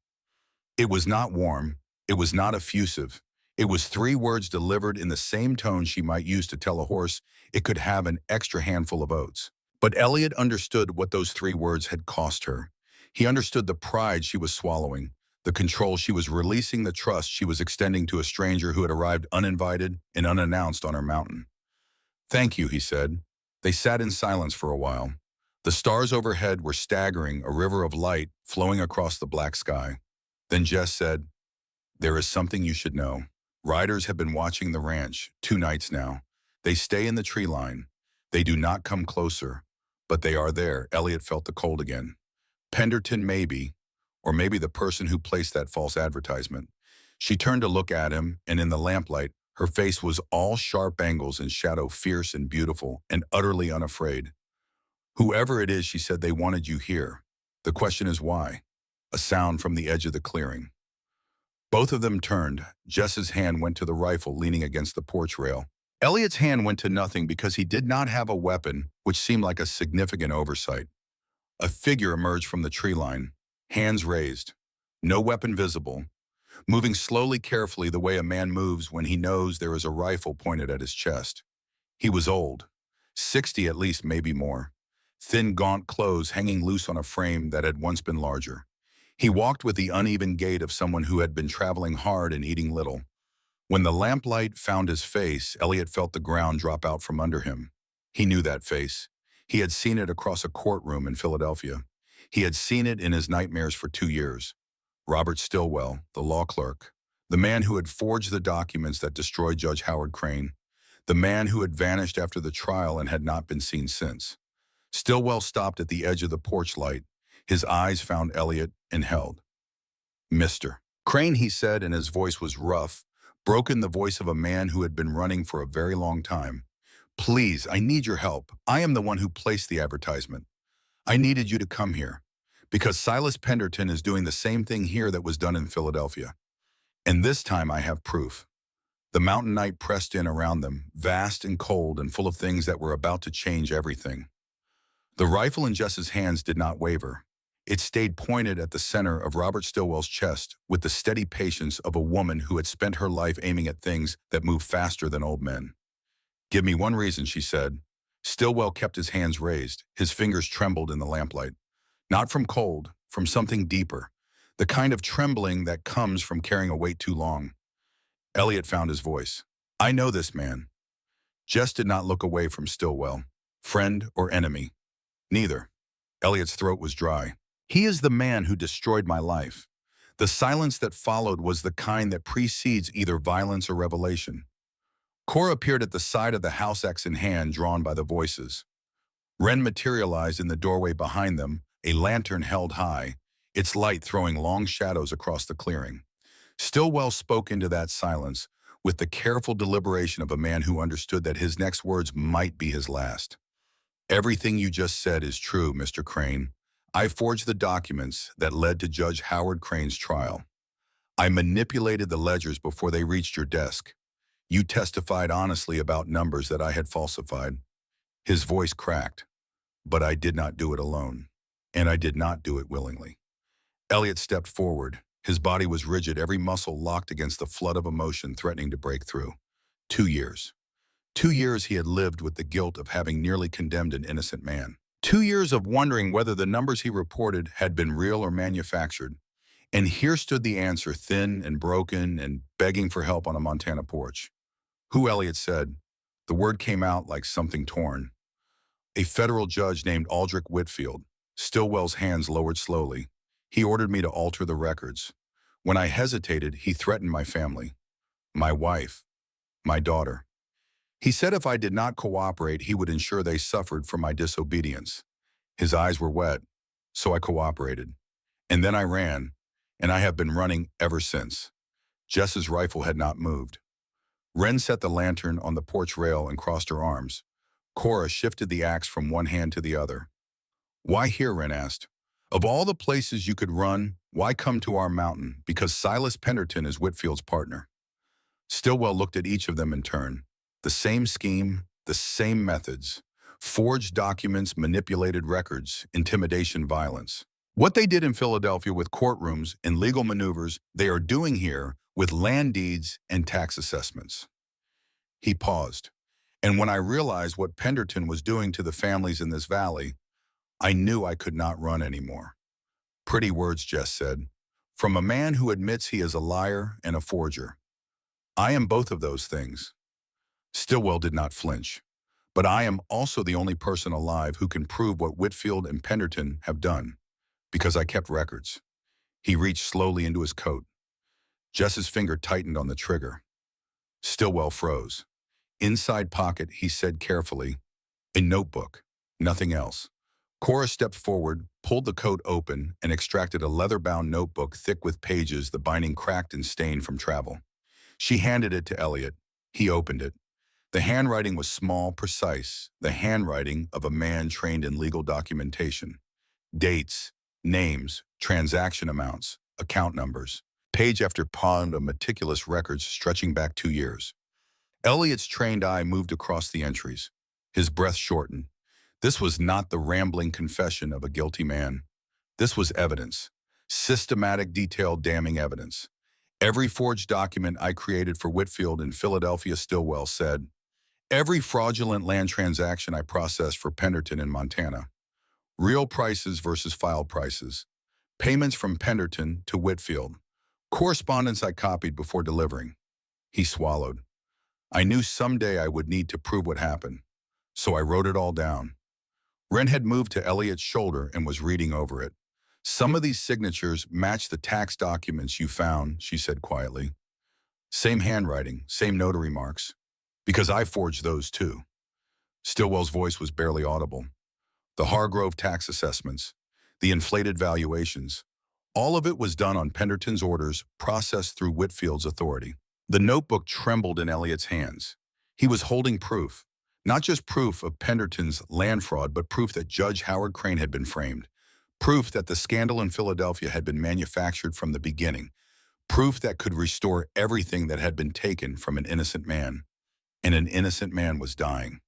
It was not warm. It was not effusive. It was 3 words delivered in the same tone she might use to tell a horse it could have an extra handful of oats. But Elliot understood what those 3 words had cost her. He understood the pride she was swallowing, the control she was releasing, the trust she was extending to a stranger who had arrived uninvited and unannounced on her mountain. "Thank you," he said. They sat in silence for a while. The stars overhead were staggering, a river of light flowing across the black sky. Then Jess said, "There is something you should know. Riders have been watching the ranch 2 nights now. They stay in the tree line. They do not come closer, but they are there." Elliot felt the cold again. Penderton maybe, or maybe the person who placed that false advertisement. She turned to look at him, and in the lamplight, her face was all sharp angles and shadow, fierce and beautiful, and utterly unafraid. "Whoever it is," she said, "they wanted you here. The question is why?" A sound from the edge of the clearing. Both of them turned. Jess's hand went to the rifle leaning against the porch rail. Elliot's hand went to nothing because he did not have a weapon, which seemed like a significant oversight. A figure emerged from the tree line, hands raised, no weapon visible, moving slowly, carefully, the way a man moves when he knows there is a rifle pointed at his chest. He was old, 60 at least, maybe more. Thin, gaunt clothes hanging loose on a frame that had once been larger. He walked with the uneven gait of someone who had been traveling hard and eating little. When the lamplight found his face, Elliot felt the ground drop out from under him. He knew that face. He had seen it across a courtroom in Philadelphia. He had seen it in his nightmares for 2 years. Robert Stillwell, the law clerk, the man who had forged the documents that destroyed Judge Howard Crane, the man who had vanished after the trial and had not been seen since. Stillwell stopped at the edge of the porch light. His eyes found Elliot and held. "Mr. Crane," he said, and his voice was rough, broken, the voice of a man who had been running for a very long time. "Please, I need your help. I am the one who placed the advertisement. I needed you to come here, because Silas Penderton is doing the same thing here that was done in Philadelphia. And this time I have proof." The mountain night pressed in around them, vast and cold and full of things that were about to change everything. The rifle in Jess's hands did not waver. It stayed pointed at the center of Robert Stillwell's chest with the steady patience of a woman who had spent her life aiming at things that move faster than old men. "Give me one reason," she said. Stillwell kept his hands raised. His fingers trembled in the lamplight. Not from cold, from something deeper. The kind of trembling that comes from carrying a weight too long. Elliot found his voice. "I know this man." Jess did not look away from Stillwell. Friend or enemy? Neither. Elliot's throat was dry. "He is the man who destroyed my life." The silence that followed was the kind that precedes either violence or revelation. Cora appeared at the side of the house, axe in hand, drawn by the voices. Wren materialized in the doorway behind them, a lantern held high, its light throwing long shadows across the clearing. Stillwell spoke into that silence with the careful deliberation of a man who understood that his next words might be his last. "Everything you just said is true, Mr. Crane. I forged the documents that led to Judge Howard Crane's trial. I manipulated the ledgers before they reached your desk. You testified honestly about numbers that I had falsified." His voice cracked. "But I did not do it alone, and I did not do it willingly." Elliot stepped forward. His body was rigid, every muscle locked against the flood of emotion threatening to break through. 2 years. 2 years he had lived with the guilt of having nearly condemned an innocent man. 2 years of wondering whether the numbers he reported had been real or manufactured. And here stood the answer, thin and broken and begging for help on a Montana porch. "Who?" Elliot said. The word came out like something torn. "A federal judge named Aldrich Whitfield." Stillwell's hands lowered slowly. "He ordered me to alter the records. When I hesitated, he threatened my family, my wife, my daughter. He said if I did not cooperate, he would ensure they suffered for my disobedience." His eyes were wet, so I cooperated. And then I ran, and I have been running ever since. Jess's rifle had not moved. Wren set the lantern on the porch rail and crossed her arms. Cora shifted the axe from one hand to the other. "Why here?" Wren asked. "Of all the places you could run, why come to our mountain?" "Because Silas Penderton is Whitfield's partner." Stillwell looked at each of them in turn. The same scheme, the same methods. Forged documents, manipulated records, intimidation, violence. What they did in Philadelphia with courtrooms and legal maneuvers, they are doing here with land deeds and tax assessments. He paused. And when I realized what Penderton was doing to the families in this valley, I knew I could not run anymore. "Pretty words," Jess said. From a man who admits he is a liar and a forger. I am both of those things. Stillwell did not flinch. But I am also the only person alive who can prove what Whitfield and Penderton have done, because I kept records. He reached slowly into his coat. Jess's finger tightened on the trigger. Stillwell froze. Inside pocket, he said carefully, a notebook, nothing else. Cora stepped forward, pulled the coat open, and extracted a leather-bound notebook thick with pages, the binding cracked and stained from travel. She handed it to Elliot. He opened it. The handwriting was small, precise, the handwriting of a man trained in legal documentation. Dates, names, transaction amounts, account numbers. Page after page of meticulous records stretching back 2 years. Elliot's trained eye moved across the entries. His breath shortened. This was not the rambling confession of a guilty man. This was evidence. Systematic, detailed, damning evidence. Every forged document I created for Whitfield in Philadelphia, Stillwell said. Every fraudulent land transaction I processed for Penderton in Montana. Real prices versus filed prices. Payments from Penderton to Whitfield. Correspondence I copied before delivering. He swallowed. I knew someday I would need to prove what happened, so I wrote it all down. Wren had moved to Elliot's shoulder and was reading over it. Some of these signatures match the tax documents you found, she said quietly. Same handwriting, same notary marks. Because I forged those too. Stillwell's voice was barely audible. The Hargrove tax assessments, the inflated valuations, all of it was done on Penderton's orders, processed through Whitfield's authority. The notebook trembled in Elliot's hands. He was holding proof, not just proof of Penderton's land fraud, but proof that Judge Howard Crane had been framed. Proof that the scandal in Philadelphia had been manufactured from the beginning. Proof that could restore everything that had been taken from an innocent man. And an innocent man was dying.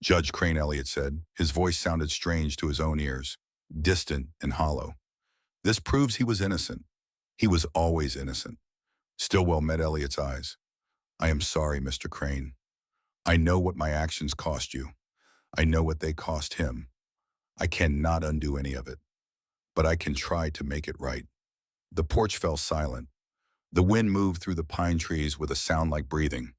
Judge Crane, Elliot said. His voice sounded strange to his own ears, distant and hollow. This proves he was innocent. He was always innocent. Stillwell met Elliot's eyes. I am sorry, Mr. Crane. I know what my actions cost you. I know what they cost him. I cannot undo any of it, but I can try to make it right. The porch fell silent. The wind moved through the pine trees with a sound like breathing.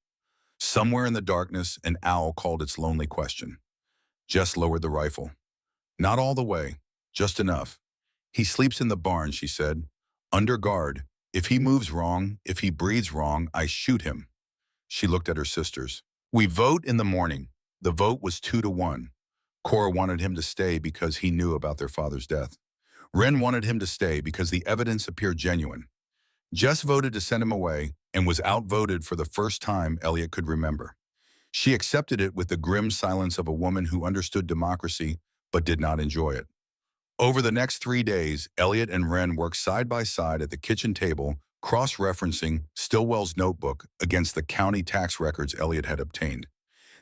Somewhere in the darkness, an owl called its lonely question. Jess lowered the rifle. Not all the way, just enough. He sleeps in the barn, she said. Under guard. If he moves wrong, if he breathes wrong, I shoot him. She looked at her sisters. We vote in the morning. The vote was 2-1. Cora wanted him to stay because he knew about their father's death. Wren wanted him to stay because the evidence appeared genuine. Jess voted to send him away and was outvoted for the first time Elliot could remember. She accepted it with the grim silence of a woman who understood democracy but did not enjoy it. Over the next 3 days, Elliot and Wren worked side by side at the kitchen table, cross-referencing Stillwell's notebook against the county tax records Elliot had obtained.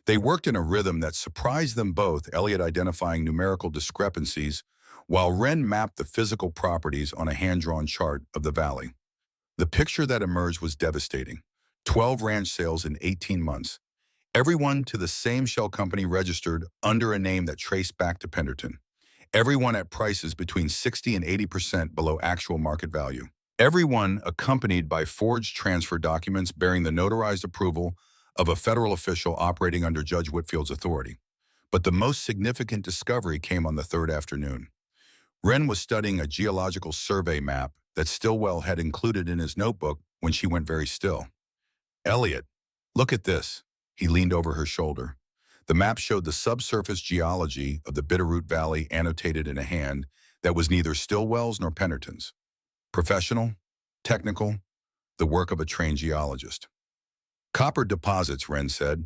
They worked in a rhythm that surprised them both, Elliot identifying numerical discrepancies, while Wren mapped the physical properties on a hand-drawn chart of the valley. The picture that emerged was devastating. 12 ranch sales in 18 months. Everyone to the same shell company registered under a name that traced back to Penderton. Everyone at prices between 60 and 80% below actual market value. Everyone accompanied by forged transfer documents bearing the notarized approval of a federal official operating under Judge Whitfield's authority. But the most significant discovery came on the third afternoon. Wren was studying a geological survey map that Stillwell had included in his notebook when she went very still. Elliot, look at this. He leaned over her shoulder. The map showed the subsurface geology of the Bitterroot Valley annotated in a hand that was neither Stillwell's nor Penderton's. Professional, technical, the work of a trained geologist. Copper deposits, Wren said.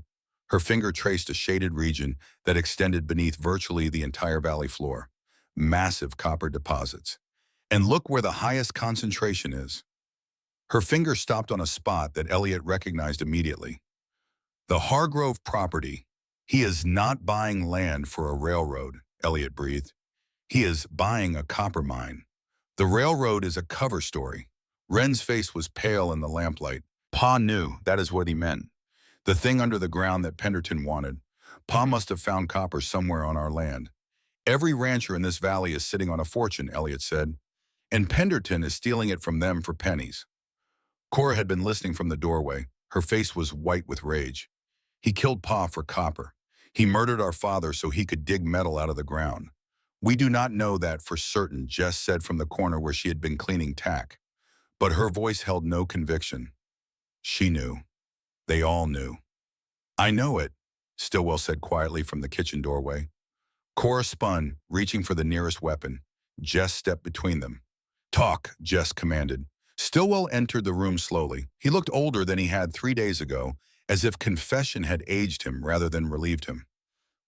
Her finger traced a shaded region that extended beneath virtually the entire valley floor. Massive copper deposits. And look where the highest concentration is. Her finger stopped on a spot that Elliot recognized immediately. The Hargrove property. He is not buying land for a railroad, Elliot breathed. He is buying a copper mine. The railroad is a cover story. Wren's face was pale in the lamplight. Pa knew that is what he meant. The thing under the ground that Penderton wanted. Pa must have found copper somewhere on our land. Every rancher in this valley is sitting on a fortune, Elliot said. and Penderton is stealing it from them for pennies. Cora had been listening from the doorway. Her face was white with rage. He killed Pa for copper. He murdered our father so he could dig metal out of the ground. We do not know that for certain, Jess said from the corner where she had been cleaning tack. But her voice held no conviction. She knew. They all knew. I know it, Stillwell said quietly from the kitchen doorway. Cora spun, reaching for the nearest weapon. Jess stepped between them. Talk, Jess commanded. Stillwell entered the room slowly. He looked older than he had 3 days ago, as if confession had aged him rather than relieved him.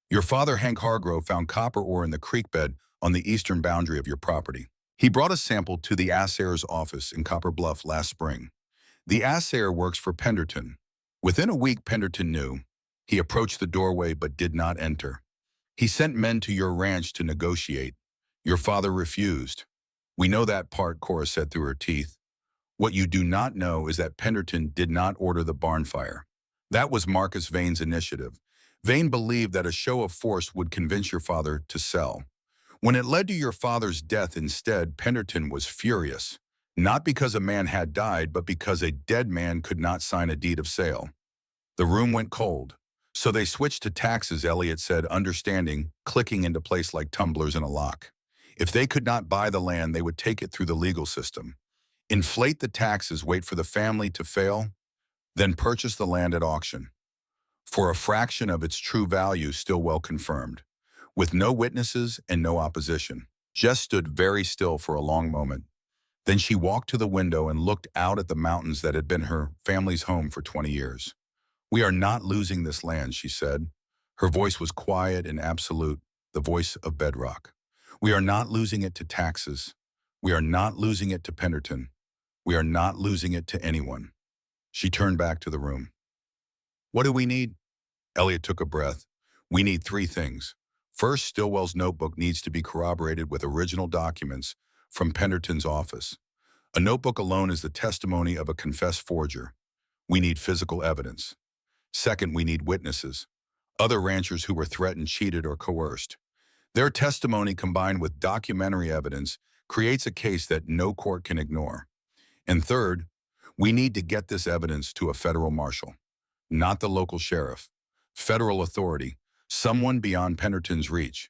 Your father, Hank Hargrove, found copper ore in the creek bed on the eastern boundary of your property. He brought a sample to the assayer's office in Copper Bluff last spring. The assayer works for Penderton. Within a week, Penderton knew. He approached the doorway but did not enter. He sent men to your ranch to negotiate. Your father refused. We know that part, Cora said through her teeth. What you do not know is that Penderton did not order the barn fire. That was Marcus Vane's initiative. Vane believed that a show of force would convince your father to sell. When it led to your father's death instead, Penderton was furious. Not because a man had died, but because a dead man could not sign a deed of sale. The room went cold. So they switched to taxes, Elliot said, understanding, clicking into place like tumblers in a lock. If they could not buy the land, they would take it through the legal system. Inflate the taxes, wait for the family to fail, then purchase the land at auction. For a fraction of its true value, Stillwell confirmed. With no witnesses and no opposition. Jess stood very still for a long moment. Then she walked to the window and looked out at the mountains that had been her family's home for 20 years. We are not losing this land, she said. Her voice was quiet and absolute, the voice of bedrock. We are not losing it to taxes. We are not losing it to Penderton. We are not losing it to anyone. She turned back to the room. What do we need? Elliot took a breath. We need 3 things. First, Stillwell's notebook needs to be corroborated with original documents from Penderton's office. A notebook alone is the testimony of a confessed forger. We need physical evidence. Second, we need witnesses. Other ranchers who were threatened, cheated, or coerced. Their testimony combined with documentary evidence creates a case that no court can ignore. And third, we need to get this evidence to a federal marshal, not the local sheriff. Federal authority, someone beyond Penderton's reach.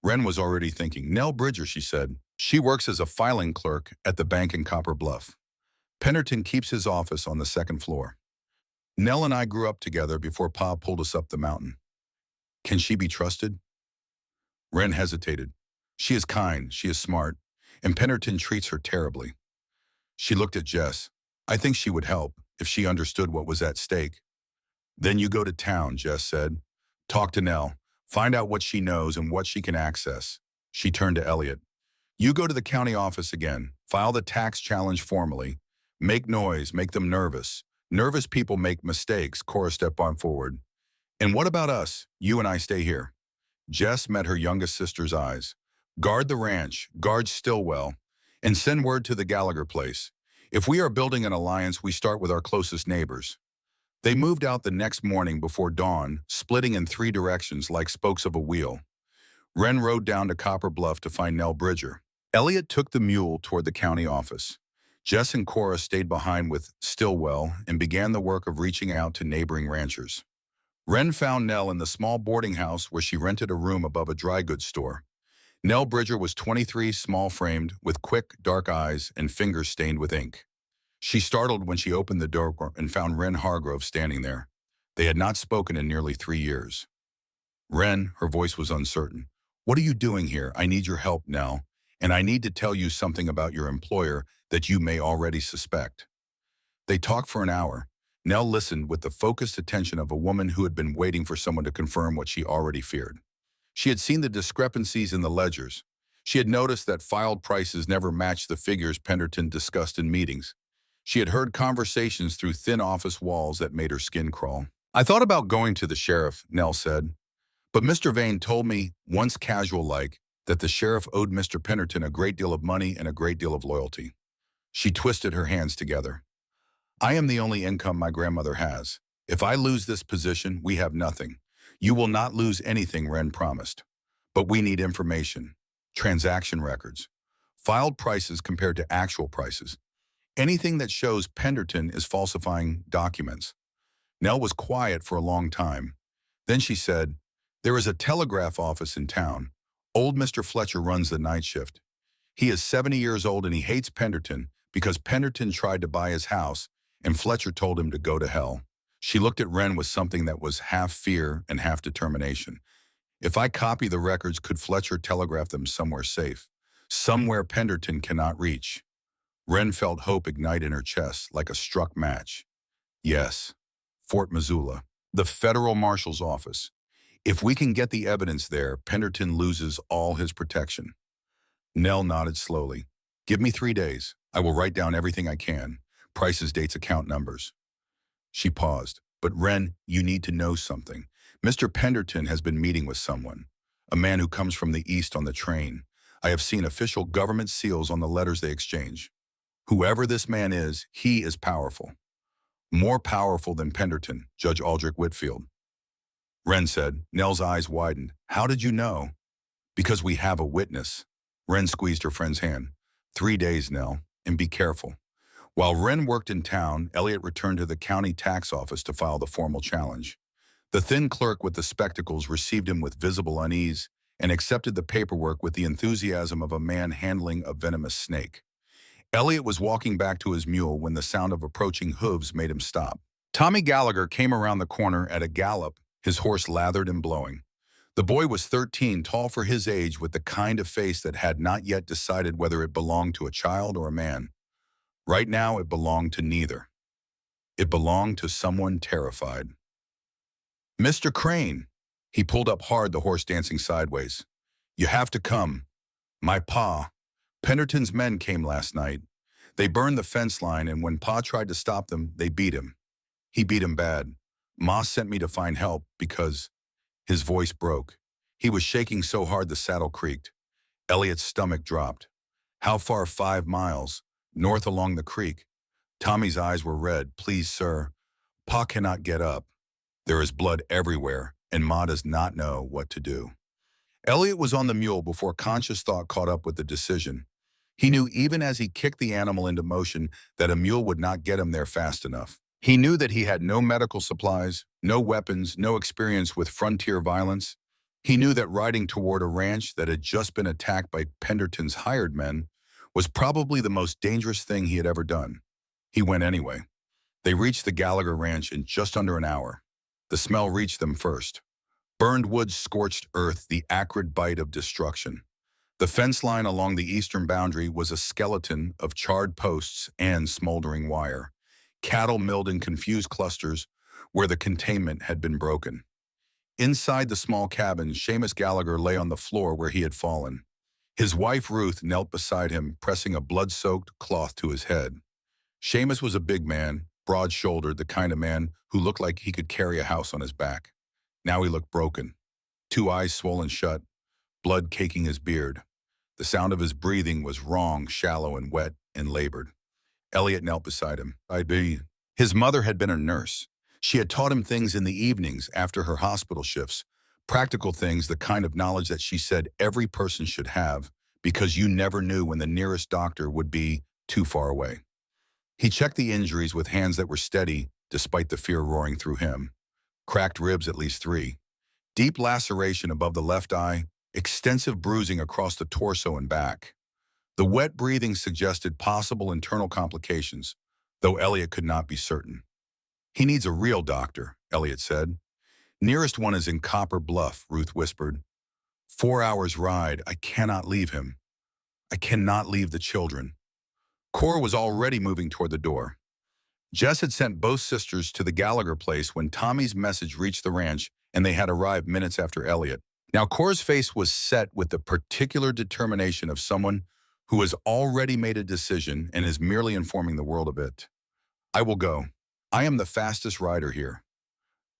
Wren was already thinking. Nell Bridger, she said. She works as a filing clerk at the bank in Copper Bluff. Penderton keeps his office on the 2nd floor. Nell and I grew up together before Pa pulled us up the mountain. Can she be trusted? Wren hesitated. She is kind, she is smart, and Penderton treats her terribly. She looked at Jess. I think she would help if she understood what was at stake. Then you go to town, Jess said. Talk to Nell. Find out what she knows and what she can access. She turned to Elliot. You go to the county office again. File the tax challenge formally. Make noise, make them nervous. Nervous people make mistakes, Cora stepped on forward. And what about us? You and I stay here. Jess met her youngest sister's eyes. Guard the ranch, guard Stillwell, and send word to the Gallagher place. If we are building an alliance, we start with our closest neighbors. They moved out the next morning before dawn, splitting in 3 directions like spokes of a wheel. Wren rode down to Copper Bluff to find Nell Bridger. Elliot took the mule toward the county office. Jess and Cora stayed behind with Stillwell and began the work of reaching out to neighboring ranchers. Wren found Nell in the small boarding house where she rented a room above a dry goods store. Nell Bridger was 23, small-framed, with quick, dark eyes and fingers stained with ink. She startled when she opened the door and found Wren Hargrove standing there. They had not spoken in nearly 3 years. Wren, her voice was uncertain. What are you doing here? I need your help, Nell, and I need to tell you something about your employer that you may already suspect. They talked for an hour. Nell listened with the focused attention of a woman who had been waiting for someone to confirm what she already feared. She had seen the discrepancies in the ledgers. She had noticed that filed prices never matched the figures Penderton discussed in meetings. She had heard conversations through thin office walls that made her skin crawl. I thought about going to the sheriff, Nell said. But Mr. Vane told me, once casual-like, that the sheriff owed Mr. Penderton a great deal of money and a great deal of loyalty. She twisted her hands together. I am the only income my grandmother has. If I lose this position, we have nothing. You will not lose anything, Wren promised. But we need information. Transaction records. Filed prices compared to actual prices. Anything that shows Penderton is falsifying documents. Nell was quiet for a long time. Then she said, "There is a telegraph office in town. Old Mr. Fletcher runs the night shift. He is 70 years old and he hates Penderton because Penderton tried to buy his house and Fletcher told him to go to hell." She looked at Wren with something that was half fear and half determination. "If I copy the records, could Fletcher telegraph them somewhere safe? Somewhere Penderton cannot reach?" Wren felt hope ignite in her chest like a struck match. "Yes, Fort Missoula, the federal marshal's office. If we can get the evidence there, Penderton loses all his protection." Nell nodded slowly. "Give me 3 days. I will write down everything I can. Prices, dates, account numbers." She paused. "But Wren, you need to know something. Mr. Penderton has been meeting with someone, a man who comes from the east on the train. I have seen official government seals on the letters they exchange. Whoever this man is, he is powerful. More powerful than Penderton, Judge Aldrich Whitfield." Wren said. Nell's eyes widened. "How did you know?" "Because we have a witness." Wren squeezed her friend's hand. 3 days, Nell, and be careful." While Wren worked in town, Elliot returned to the county tax office to file the formal challenge. The thin clerk with the spectacles received him with visible unease and accepted the paperwork with the enthusiasm of a man handling a venomous snake. Elliot was walking back to his mule when the sound of approaching hooves made him stop. Tommy Gallagher came around the corner at a gallop, his horse lathered and blowing. The boy was 13, tall for his age, with the kind of face that had not yet decided whether it belonged to a child or a man. Right now, it belonged to neither. It belonged to someone terrified. "Mr. Crane!" He pulled up hard, the horse dancing sideways. "You have to come. My pa. Penderton's men came last night. They burned the fence line, and when Pa tried to stop them, they beat him. He beat him bad. Ma sent me to find help because—" His voice broke. He was shaking so hard the saddle creaked. Elliot's stomach dropped. "How far?" "5 miles. North along the creek." Tommy's eyes were red. "Please, sir. Pa cannot get up. There is blood everywhere, and Ma does not know what to do." Elliot was on the mule before conscious thought caught up with the decision. He knew even as he kicked the animal into motion that a mule would not get him there fast enough. He knew that he had no medical supplies, no weapons, no experience with frontier violence. He knew that riding toward a ranch that had just been attacked by Penderton's hired men was probably the most dangerous thing he had ever done. He went anyway. They reached the Gallagher ranch in just under an hour. The smell reached them first. Burned wood, scorched earth, the acrid bite of destruction. The fence line along the eastern boundary was a skeleton of charred posts and smoldering wire. Cattle milled in confused clusters where the containment had been broken. Inside the small cabin, Seamus Gallagher lay on the floor where he had fallen. His wife, Ruth, knelt beside him, pressing a blood-soaked cloth to his head. Seamus was a big man, broad-shouldered, the kind of man who looked like he could carry a house on his back. Now he looked broken. 2 eyes swollen shut, blood caking his beard. The sound of his breathing was wrong, shallow and wet and labored. Elliot knelt beside him. His mother had been a nurse. She had taught him things in the evenings after her hospital shifts, practical things, the kind of knowledge that she said every person should have, because you never knew when the nearest doctor would be too far away. He checked the injuries with hands that were steady, despite the fear roaring through him. Cracked ribs, at least 3. Deep laceration above the left eye, extensive bruising across the torso and back. The wet breathing suggested possible internal complications, though Elliot could not be certain. "He needs a real doctor," Elliot said. "Nearest one is in Copper Bluff," Ruth whispered. 4 hours ride. I cannot leave him. I cannot leave the children." Cora was already moving toward the door. Jess had sent both sisters to the Gallagher place when Tommy's message reached the ranch, and they had arrived minutes after Elliot. Now Cora's face was set with the particular determination of someone who has already made a decision and is merely informing the world of it. "I will go. I am the fastest rider here."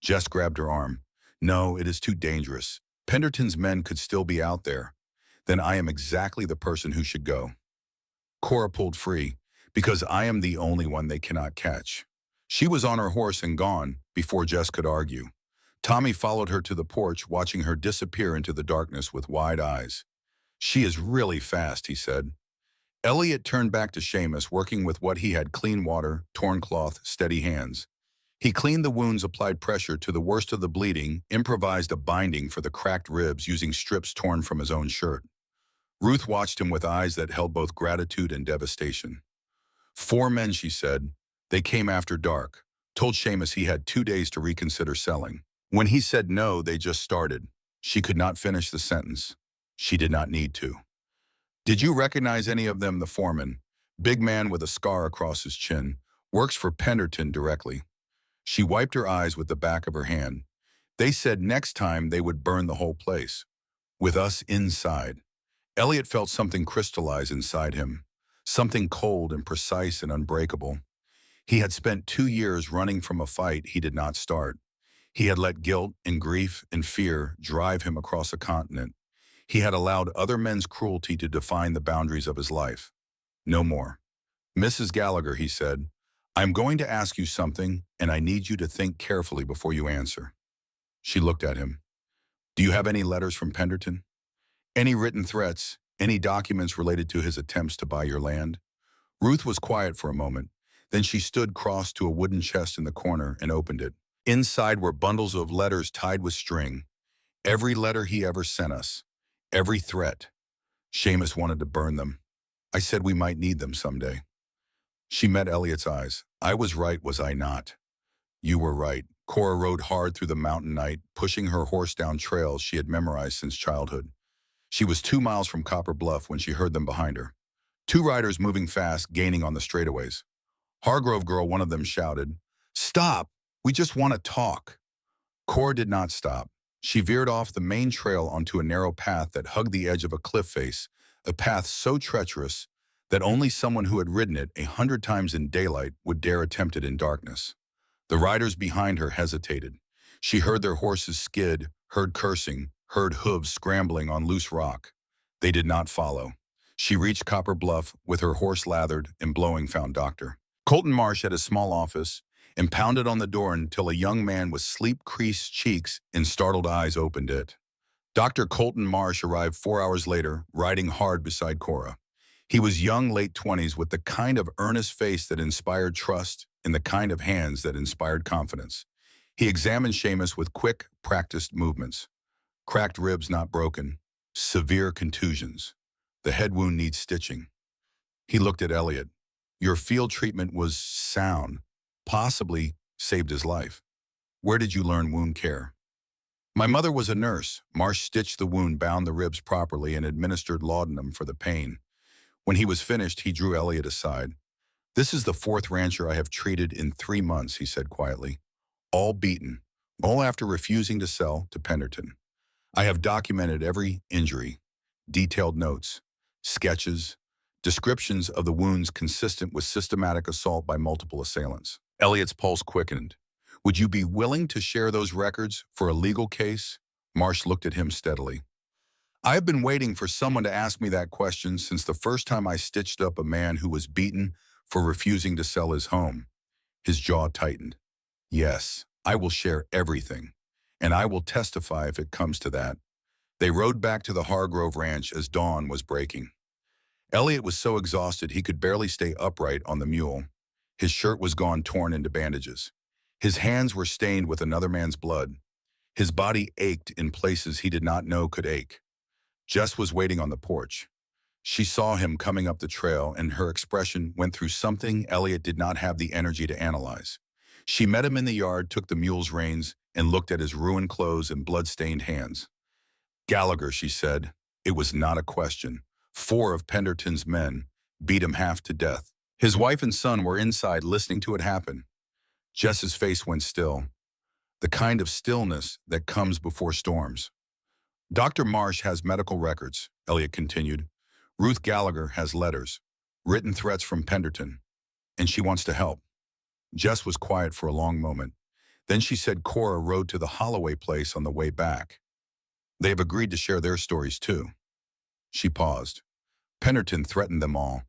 Jess grabbed her arm. "No, it is too dangerous. Penderton's men could still be out there. Then I am exactly the person who should go." Cora pulled free, "Because I am the only one they cannot catch." She was on her horse and gone before Jess could argue. Tommy followed her to the porch, watching her disappear into the darkness with wide eyes. "She is really fast," he said. Elliot turned back to Seamus, working with what he had: clean water, torn cloth, steady hands. He cleaned the wounds, applied pressure to the worst of the bleeding, improvised a binding for the cracked ribs using strips torn from his own shirt. Ruth watched him with eyes that held both gratitude and devastation. 4 men, she said. They came after dark, told Seamus he had 2 days to reconsider selling. When he said no, they just started. She could not finish the sentence. She did not need to. Did you recognize any of them? The foreman, big man with a scar across his chin, works for Penderton directly. She wiped her eyes with the back of her hand. They said next time they would burn the whole place, with us inside. Elliot felt something crystallize inside him, something cold and precise and unbreakable. He had spent 2 years running from a fight he did not start. He had let guilt and grief and fear drive him across a continent. He had allowed other men's cruelty to define the boundaries of his life. No more. Mrs. Gallagher, he said, I'm going to ask you something, and I need you to think carefully before you answer. She looked at him. Do you have any letters from Penderton? Any written threats? Any documents related to his attempts to buy your land? Ruth was quiet for a moment. Then she stood crossed to a wooden chest in the corner and opened it. Inside were bundles of letters tied with string. Every letter he ever sent us. Every threat. Seamus wanted to burn them. I said we might need them someday. She met Elliot's eyes. I was right, was I not? You were right. Cora rode hard through the mountain night, pushing her horse down trails she had memorized since childhood. She was 2 miles from Copper Bluff when she heard them behind her. 2 riders moving fast, gaining on the straightaways. Hargrove girl, one of them shouted, Stop! We just want to talk. Cora did not stop. She veered off the main trail onto a narrow path that hugged the edge of a cliff face, a path so treacherous that only someone who had ridden it 100 times in daylight would dare attempt it in darkness. The riders behind her hesitated. She heard their horses skid, heard cursing, heard hooves scrambling on loose rock. They did not follow. She reached Copper Bluff with her horse lathered and blowing, found Dr. Colton Marsh had a small office and pounded on the door until a young man with sleep-creased cheeks and startled eyes opened it. Dr. Colton Marsh arrived 4 hours later, riding hard beside Cora. He was young, late 20s, with the kind of earnest face that inspired trust and the kind of hands that inspired confidence. He examined Seamus with quick, practiced movements. Cracked ribs not broken. Severe contusions. The head wound needs stitching. He looked at Elliot. Your field treatment was sound. Possibly saved his life. Where did you learn wound care? My mother was a nurse. Marsh stitched the wound, bound the ribs properly, and administered laudanum for the pain. When he was finished, he drew Elliot aside. This is the 4th rancher I have treated in 3 months, he said quietly. All beaten, all after refusing to sell to Penderton. I have documented every injury, detailed notes, sketches, descriptions of the wounds consistent with systematic assault by multiple assailants. Elliot's pulse quickened. Would you be willing to share those records for a legal case? Marsh looked at him steadily. I have been waiting for someone to ask me that question since the first time I stitched up a man who was beaten for refusing to sell his home. His jaw tightened. Yes, I will share everything, and I will testify if it comes to that. They rode back to the Hargrove Ranch as dawn was breaking. Elliot was so exhausted he could barely stay upright on the mule. His shirt was gone, torn into bandages. His hands were stained with another man's blood. His body ached in places he did not know could ache. Jess was waiting on the porch. She saw him coming up the trail, and her expression went through something Elliot did not have the energy to analyze. She met him in the yard, took the mule's reins, and looked at his ruined clothes and blood-stained hands. Gallagher, she said. It was not a question. 4 of Penderton's men beat him half to death. His wife and son were inside listening to it happen. Jess's face went still, the kind of stillness that comes before storms. Dr. Marsh has medical records, Elliot continued. Ruth Gallagher has letters, written threats from Penderton, and she wants to help. Jess was quiet for a long moment. Then she said Cora rode to the Holloway place on the way back. They have agreed to share their stories too. She paused. Penderton threatened them all.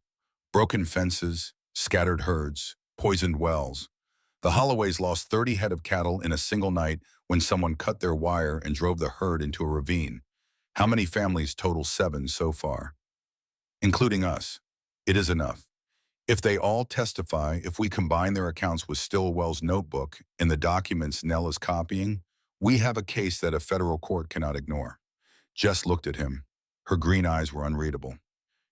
Broken fences, scattered herds, poisoned wells. The Holloways lost 30 head of cattle in a single night when someone cut their wire and drove the herd into a ravine. How many families? Total 7 so far. Including us. It is enough. If they all testify, if we combine their accounts with Stillwell's notebook and the documents Nell is copying, we have a case that a federal court cannot ignore. Jess looked at him. Her green eyes were unreadable.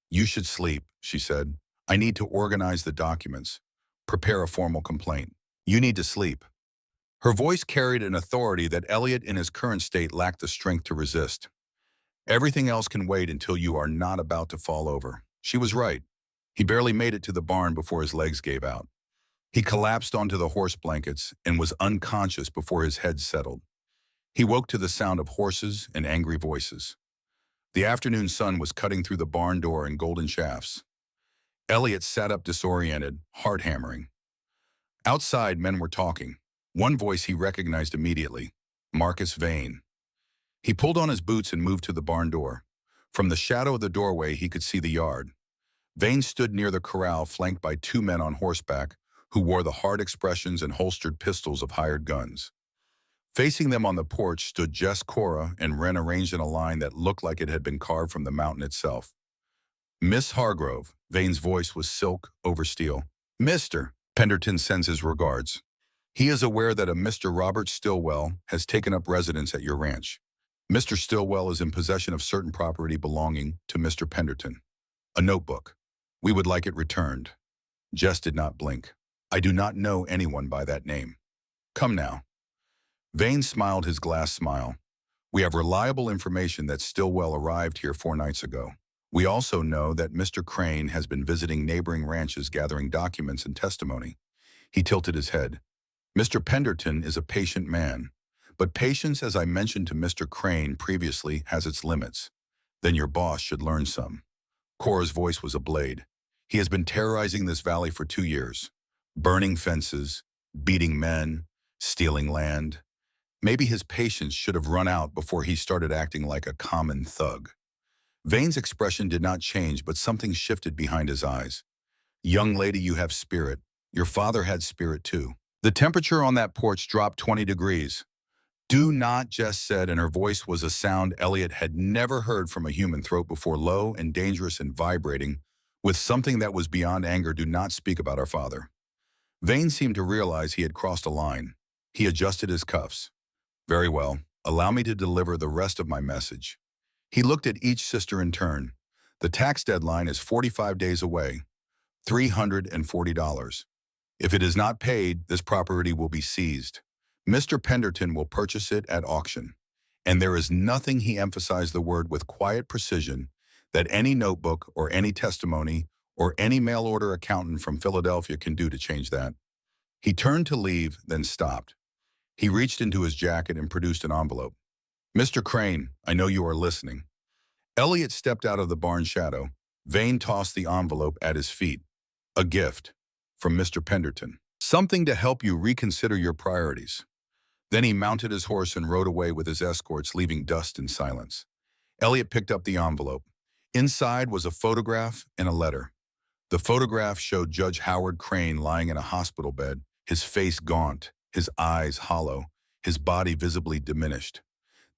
You should sleep, she said. I need to organize the documents. Prepare a formal complaint. You need to sleep. Her voice carried an authority that Elliot in his current state lacked the strength to resist. Everything else can wait until you are not about to fall over. She was right. He barely made it to the barn before his legs gave out. He collapsed onto the horse blankets and was unconscious before his head settled. He woke to the sound of horses and angry voices. The afternoon sun was cutting through the barn door in golden shafts. Elliot sat up disoriented, heart hammering. Outside, men were talking. One voice he recognized immediately, Marcus Vane. He pulled on his boots and moved to the barn door. From the shadow of the doorway, he could see the yard. Vane stood near the corral, flanked by two men on horseback who wore the hard expressions and holstered pistols of hired guns. Facing them on the porch stood Jess, Cora, and Wren arranged in a line that looked like it had been carved from the mountain itself. Miss Hargrove, Vane's voice was silk over steel. Mr. Penderton sends his regards. He is aware that a Mr. Robert Stillwell has taken up residence at your ranch. Mr. Stillwell is in possession of certain property belonging to Mr. Penderton. A notebook. We would like it returned. Jess did not blink. I do not know anyone by that name. Come now. Vane smiled his glass smile. We have reliable information that Stillwell arrived here 4 nights ago. We also know that Mr. Crane has been visiting neighboring ranches gathering documents and testimony. He tilted his head. Mr. Penderton is a patient man, but patience, as I mentioned to Mr. Crane previously, has its limits. Then your boss should learn some. Cora's voice was a blade. He has been terrorizing this valley for 2 years. Burning fences, beating men, stealing land. Maybe his patience should have run out before he started acting like a common thug. Vane's expression did not change, but something shifted behind his eyes. Young lady, you have spirit. Your father had spirit too. The temperature on that porch dropped 20 degrees. Do not, Jess said, and her voice was a sound Elliot had never heard from a human throat before, low and dangerous and vibrating, with something that was beyond anger. Do not speak about our father. Vane seemed to realize he had crossed a line. He adjusted his cuffs. Very well, allow me to deliver the rest of my message. He looked at each sister in turn. The tax deadline is 45 days away. $340. If it is not paid, this property will be seized. Mr. Penderton will purchase it at auction. And there is nothing, he emphasized the word with quiet precision, that any notebook or any testimony or any mail-order accountant from Philadelphia can do to change that. He turned to leave, then stopped. He reached into his jacket and produced an envelope. Mr. Crane, I know you are listening. Elliot stepped out of the barn shadow. Vane tossed the envelope at his feet. A gift from Mr. Penderton. Something to help you reconsider your priorities. Then he mounted his horse and rode away with his escorts, leaving dust and silence. Elliot picked up the envelope. Inside was a photograph and a letter. The photograph showed Judge Howard Crane lying in a hospital bed, his face gaunt, his eyes hollow, his body visibly diminished.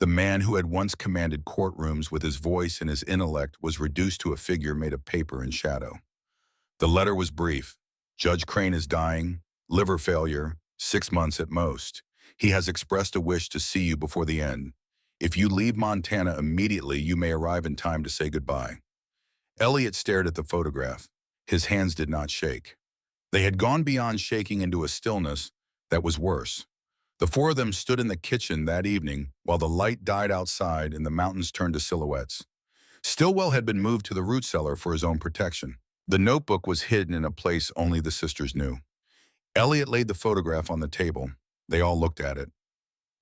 The man who had once commanded courtrooms with his voice and his intellect was reduced to a figure made of paper and shadow. The letter was brief. Judge Crane is dying, liver failure, 6 months at most. He has expressed a wish to see you before the end. If you leave Montana immediately, you may arrive in time to say goodbye. Elliot stared at the photograph. His hands did not shake. They had gone beyond shaking into a stillness that was worse. The 4 of them stood in the kitchen that evening while the light died outside and the mountains turned to silhouettes. Stillwell had been moved to the root cellar for his own protection. The notebook was hidden in a place only the sisters knew. Elliot laid the photograph on the table. They all looked at it.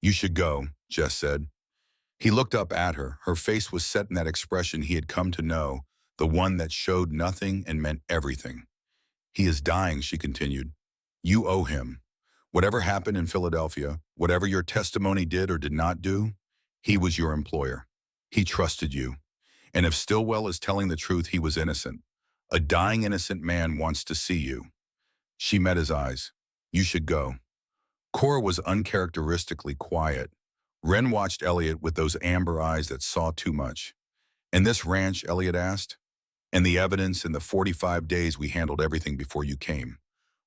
You should go, Jess said. He looked up at her. Her face was set in that expression he had come to know, the one that showed nothing and meant everything. He is dying, she continued. You owe him. Whatever happened in Philadelphia, whatever your testimony did or did not do, he was your employer. He trusted you. And if Stillwell is telling the truth, he was innocent. A dying innocent man wants to see you. She met his eyes. You should go. Cora was uncharacteristically quiet. Wren watched Elliot with those amber eyes that saw too much. And this ranch, Elliot asked? And the evidence in the 45 days we handled everything before you came.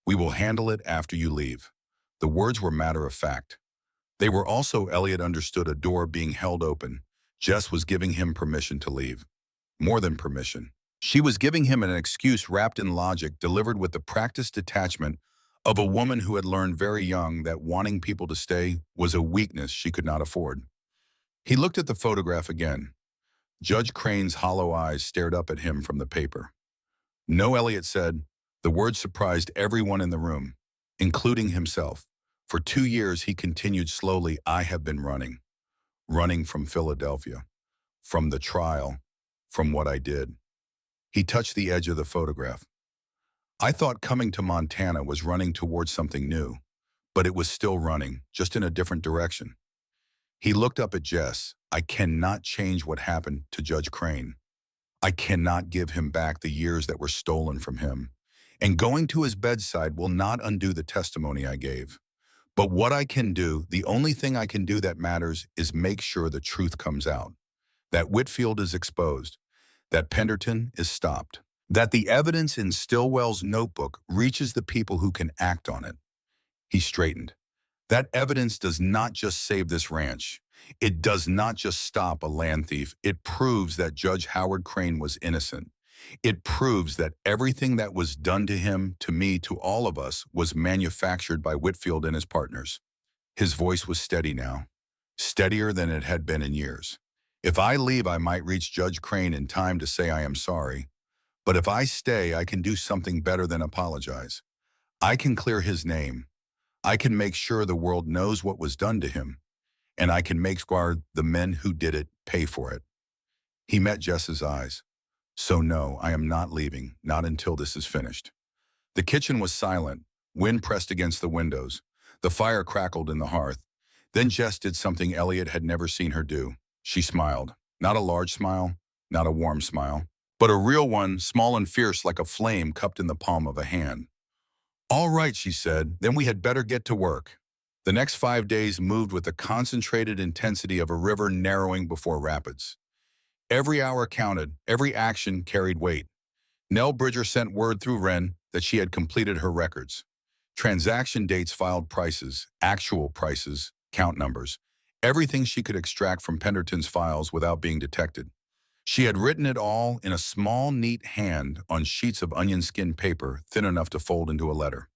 We will handle it after you leave. The words were matter of fact. They were also Elliot understood a door being held open. Jess was giving him permission to leave. More than permission. She was giving him an excuse wrapped in logic, delivered with the practiced detachment of a woman who had learned very young that wanting people to stay was a weakness she could not afford. He looked at the photograph again. Judge Crane's hollow eyes stared up at him from the paper. No, Elliot said. The word surprised everyone in the room, including himself. For 2 years, he continued slowly, I have been running. Running from Philadelphia. From the trial. From what I did. He touched the edge of the photograph. I thought coming to Montana was running towards something new, but it was still running, just in a different direction. He looked up at Jess. I cannot change what happened to Judge Crane. I cannot give him back the years that were stolen from him. And going to his bedside will not undo the testimony I gave. But what I can do, the only thing I can do that matters, is make sure the truth comes out. That Whitfield is exposed. That Penderton is stopped. That the evidence in Stillwell's notebook reaches the people who can act on it. He straightened. That evidence does not just save this ranch. It does not just stop a land thief. It proves that Judge Howard Crane was innocent. It proves that everything that was done to him, to me, to all of us, was manufactured by Whitfield and his partners. His voice was steady now, steadier than it had been in years. If I leave, I might reach Judge Crane in time to say I am sorry. But if I stay, I can do something better than apologize. I can clear his name. I can make sure the world knows what was done to him. And I can make sure the men who did it pay for it. He met Jess's eyes. So no, I am not leaving, not until this is finished. The kitchen was silent. Wind pressed against the windows. The fire crackled in the hearth. Then Jess did something Elliot had never seen her do. She smiled. Not a large smile, not a warm smile, but a real one, small and fierce like a flame cupped in the palm of a hand. All right, she said, then we had better get to work. The next 5 days moved with the concentrated intensity of a river narrowing before rapids. Every hour counted, every action carried weight. Nell Bridger sent word through Wren that she had completed her records. Transaction dates, filed prices, actual prices, count numbers, everything she could extract from Penderton's files without being detected. She had written it all in a small, neat hand on sheets of onion skin paper thin enough to fold into a letter.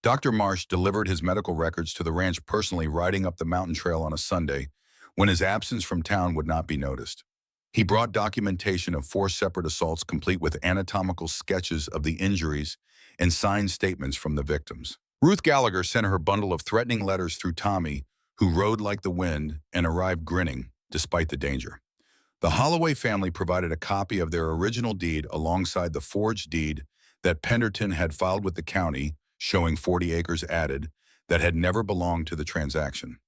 Dr. Marsh delivered his medical records to the ranch personally, riding up the mountain trail on a Sunday when his absence from town would not be noticed. He brought documentation of 4 separate assaults complete with anatomical sketches of the injuries and signed statements from the victims. Ruth Gallagher sent her bundle of threatening letters through Tommy, who rode like the wind and arrived grinning despite the danger. The Holloway family provided a copy of their original deed alongside the forged deed that Penderton had filed with the county, showing 40 acres added, that had never belonged to the transaction.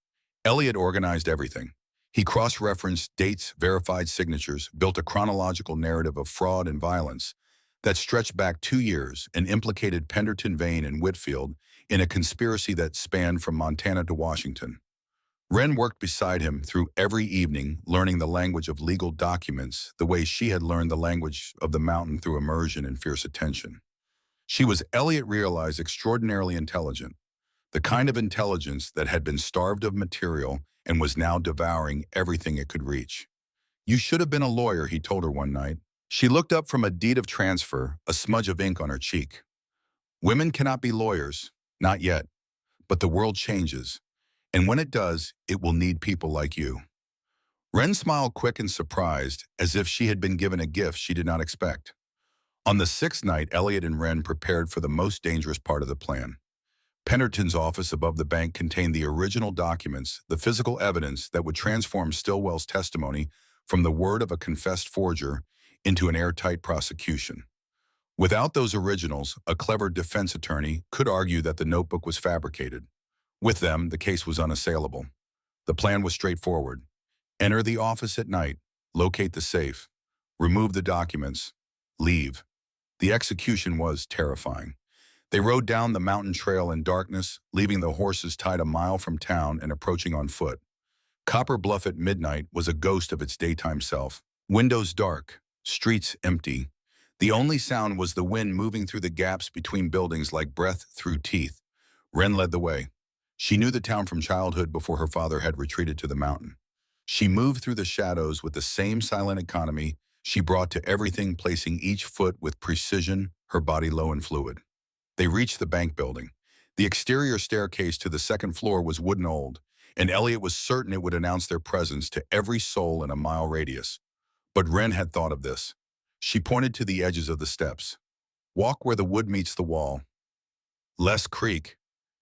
Elliot organized everything. He cross-referenced dates, verified signatures, built a chronological narrative of fraud and violence that stretched back 2 years and implicated Penderton, Vane, and Whitfield in a conspiracy that spanned from Montana to Washington. Wren worked beside him through every evening, learning the language of legal documents the way she had learned the language of the mountain through immersion and fierce attention. She was, Elliot realized, extraordinarily intelligent, the kind of intelligence that had been starved of material and was now devouring everything it could reach. You should have been a lawyer, he told her one night. She looked up from a deed of transfer, a smudge of ink on her cheek. Women cannot be lawyers, not yet, but the world changes. And when it does, it will need people like you. Wren smiled, quick and surprised, as if she had been given a gift she did not expect. On the 6th night, Elliot and Wren prepared for the most dangerous part of the plan. Penderton's office above the bank contained the original documents, the physical evidence that would transform Stillwell's testimony from the word of a confessed forger into an airtight prosecution. Without those originals, a clever defense attorney could argue that the notebook was fabricated. With them, the case was unassailable. The plan was straightforward. Enter the office at night, locate the safe, remove the documents, leave. The execution was terrifying. They rode down the mountain trail in darkness, leaving the horses tied a mile from town and approaching on foot. Copper Bluff at midnight was a ghost of its daytime self. Windows dark, streets empty. The only sound was the wind moving through the gaps between buildings like breath through teeth. Wren led the way. She knew the town from childhood before her father had retreated to the mountain. She moved through the shadows with the same silent economy she brought to everything, placing each foot with precision, her body low and fluid. They reached the bank building. The exterior staircase to the second floor was wooden old, and Elliot was certain it would announce their presence to every soul in a mile radius. But Wren had thought of this. She pointed to the edges of the steps. Walk where the wood meets the wall. Less creak.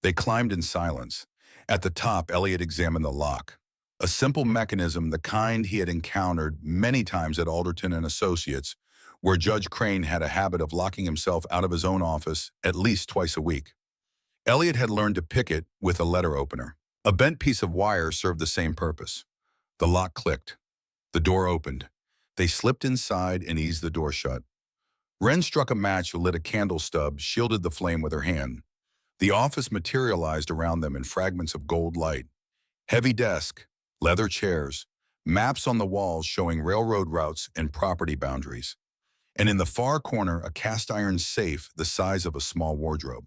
They climbed in silence. At the top, Elliot examined the lock. A simple mechanism, the kind he had encountered many times at Alderton and Associates, where Judge Crane had a habit of locking himself out of his own office at least twice a week. Elliot had learned to pick it with a letter opener. A bent piece of wire served the same purpose. The lock clicked. The door opened. They slipped inside and eased the door shut. Wren struck a match, lit a candle stub, shielded the flame with her hand. The office materialized around them in fragments of gold light. Heavy desk, leather chairs, maps on the walls showing railroad routes and property boundaries. And in the far corner, a cast-iron safe the size of a small wardrobe.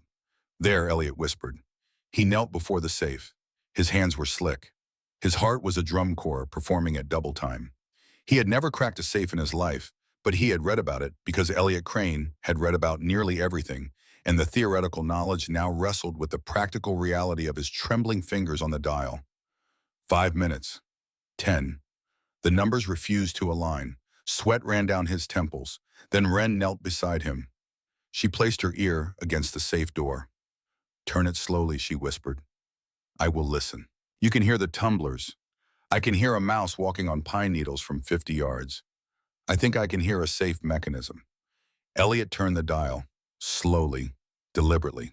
There, Elliot whispered. He knelt before the safe. His hands were slick. His heart was a drum corps performing at double time. He had never cracked a safe in his life, but he had read about it because Elliot Crane had read about nearly everything, and the theoretical knowledge now wrestled with the practical reality of his trembling fingers on the dial. 5 minutes. 10. The numbers refused to align. Sweat ran down his temples. Then Wren knelt beside him. She placed her ear against the safe door. Turn it slowly, she whispered. I will listen. You can hear the tumblers. I can hear a mouse walking on pine needles from 50 yards. I think I can hear a safe mechanism. Elliot turned the dial, slowly, deliberately.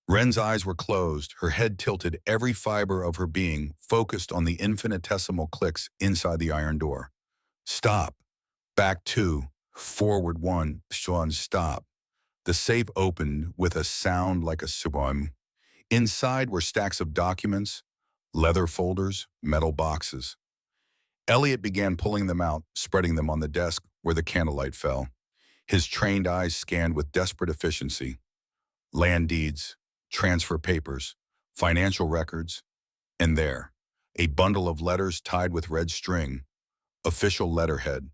Wren's eyes were closed, her head tilted, every fiber of her being focused on the infinitesimal clicks inside the iron door. Stop. Back 2. Forward 1. Sean, stop. The safe opened with a sound like a swim. Inside were stacks of documents, leather folders, metal boxes. Elliot began pulling them out, spreading them on the desk where the candlelight fell. His trained eyes scanned with desperate efficiency. Land deeds, transfer papers, financial records, and there, a bundle of letters tied with red string, official letterhead,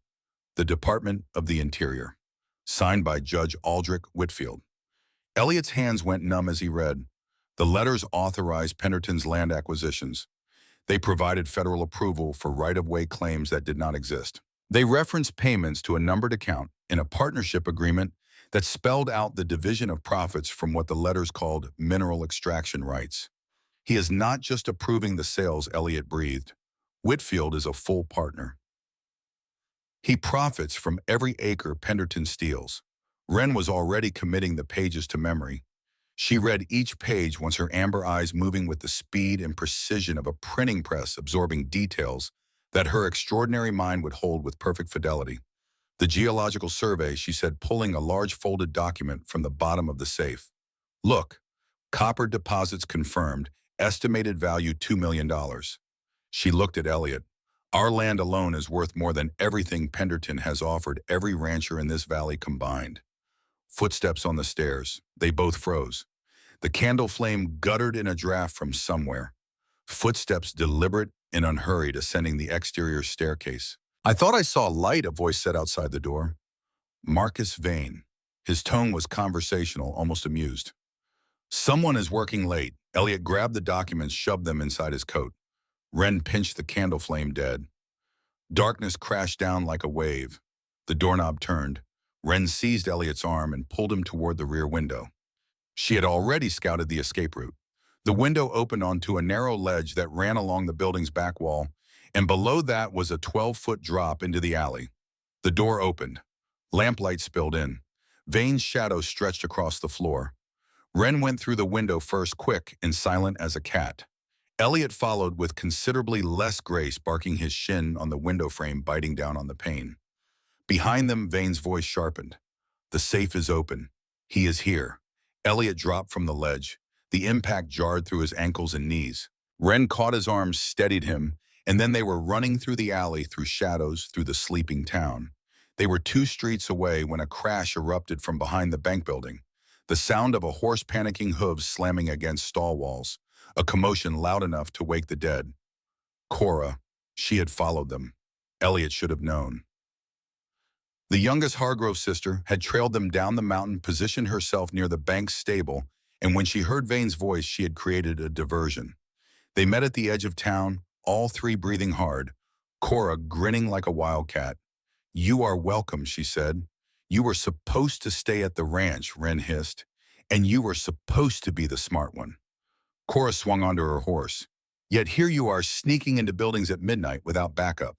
the Department of the Interior, signed by Judge Aldrich Whitfield. Elliot's hands went numb as he read. The letters authorized Penderton's land acquisitions. They provided federal approval for right-of-way claims that did not exist. They referenced payments to a numbered account in a partnership agreement that spelled out the division of profits from what the letters called mineral extraction rights. He is not just approving the sales, Elliot breathed. Whitfield is a full partner. He profits from every acre Penderton steals. Wren was already committing the pages to memory. She read each page once, her amber eyes moving with the speed and precision of a printing press, absorbing details that her extraordinary mind would hold with perfect fidelity. The geological survey, she said, pulling a large folded document from the bottom of the safe. Look, copper deposits confirmed, estimated value $2 million. She looked at Elliot. Our land alone is worth more than everything Penderton has offered every rancher in this valley combined. Footsteps on the stairs. They both froze. The candle flame guttered in a draft from somewhere. Footsteps deliberate and unhurried ascending the exterior staircase. I thought I saw light, a voice said outside the door. Marcus Vane. His tone was conversational, almost amused. Someone is working late. Elliot grabbed the documents, shoved them inside his coat. Wren pinched the candle flame dead. Darkness crashed down like a wave. The doorknob turned. Wren seized Elliot's arm and pulled him toward the rear window. She had already scouted the escape route. The window opened onto a narrow ledge that ran along the building's back wall, and below that was a 12-foot drop into the alley. The door opened. Lamplight spilled in. Vane's shadow stretched across the floor. Wren went through the window first, quick and silent as a cat. Elliot followed with considerably less grace, barking his shin on the window frame, biting down on the pane. Behind them, Vane's voice sharpened. The safe is open. He is here. Elliot dropped from the ledge. The impact jarred through his ankles and knees. Wren caught his arms, steadied him, and then they were running through the alley, through shadows, through the sleeping town. They were 2 streets away when a crash erupted from behind the bank building. The sound of a horse panicking hooves slamming against stall walls, a commotion loud enough to wake the dead. Cora, she had followed them. Elliot should have known. The youngest Hargrove sister had trailed them down the mountain, positioned herself near the bank's stable, and when she heard Vane's voice, she had created a diversion. They met at the edge of town, all three breathing hard, Cora grinning like a wildcat. "You are welcome," she said. "You were supposed to stay at the ranch," Wren hissed, "and you were supposed to be the smart one." Cora swung onto her horse. "Yet here you are sneaking into buildings at midnight without backup."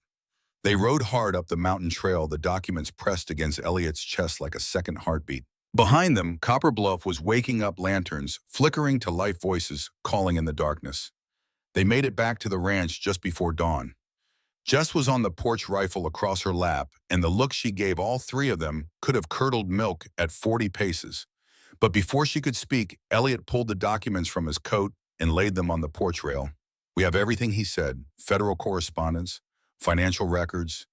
They rode hard up the mountain trail, the documents pressed against Elliot's chest like a second heartbeat. Behind them, Copper Bluff was waking up, lanterns flickering to life, voices calling in the darkness. They made it back to the ranch just before dawn. Jess was on the porch, rifle across her lap, and the look she gave all three of them could have curdled milk at 40 paces. But before she could speak, Elliot pulled the documents from his coat and laid them on the porch rail. "We have everything," he said. "Federal correspondence, financial records,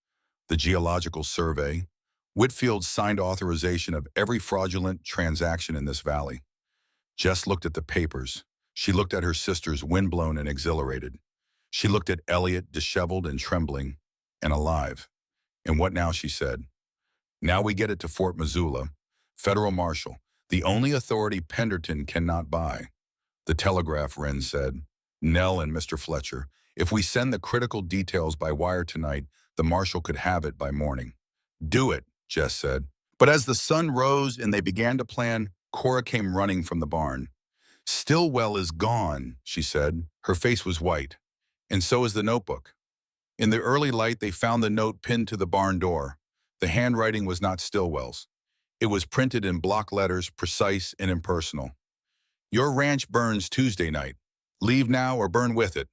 the geological survey. Whitfield signed authorization of every fraudulent transaction in this valley." Jess looked at the papers. She looked at her sisters, windblown and exhilarated. She looked at Elliot, disheveled and trembling, and alive. "And what now?" she said. "Now we get it to Fort Missoula. Federal Marshal, the only authority Penderton cannot buy." "The Telegraph," Wren said. "Nell and Mr. Fletcher. If we send the critical details by wire tonight, the Marshal could have it by morning." "Do it," Jess said. But as the sun rose and they began to plan, Cora came running from the barn. "Stillwell is gone," she said. Her face was white. "And so is the notebook." In the early light, they found the note pinned to the barn door. The handwriting was not Stillwell's. It was printed in block letters, precise and impersonal. "Your ranch burns Tuesday night. Leave now or burn with it.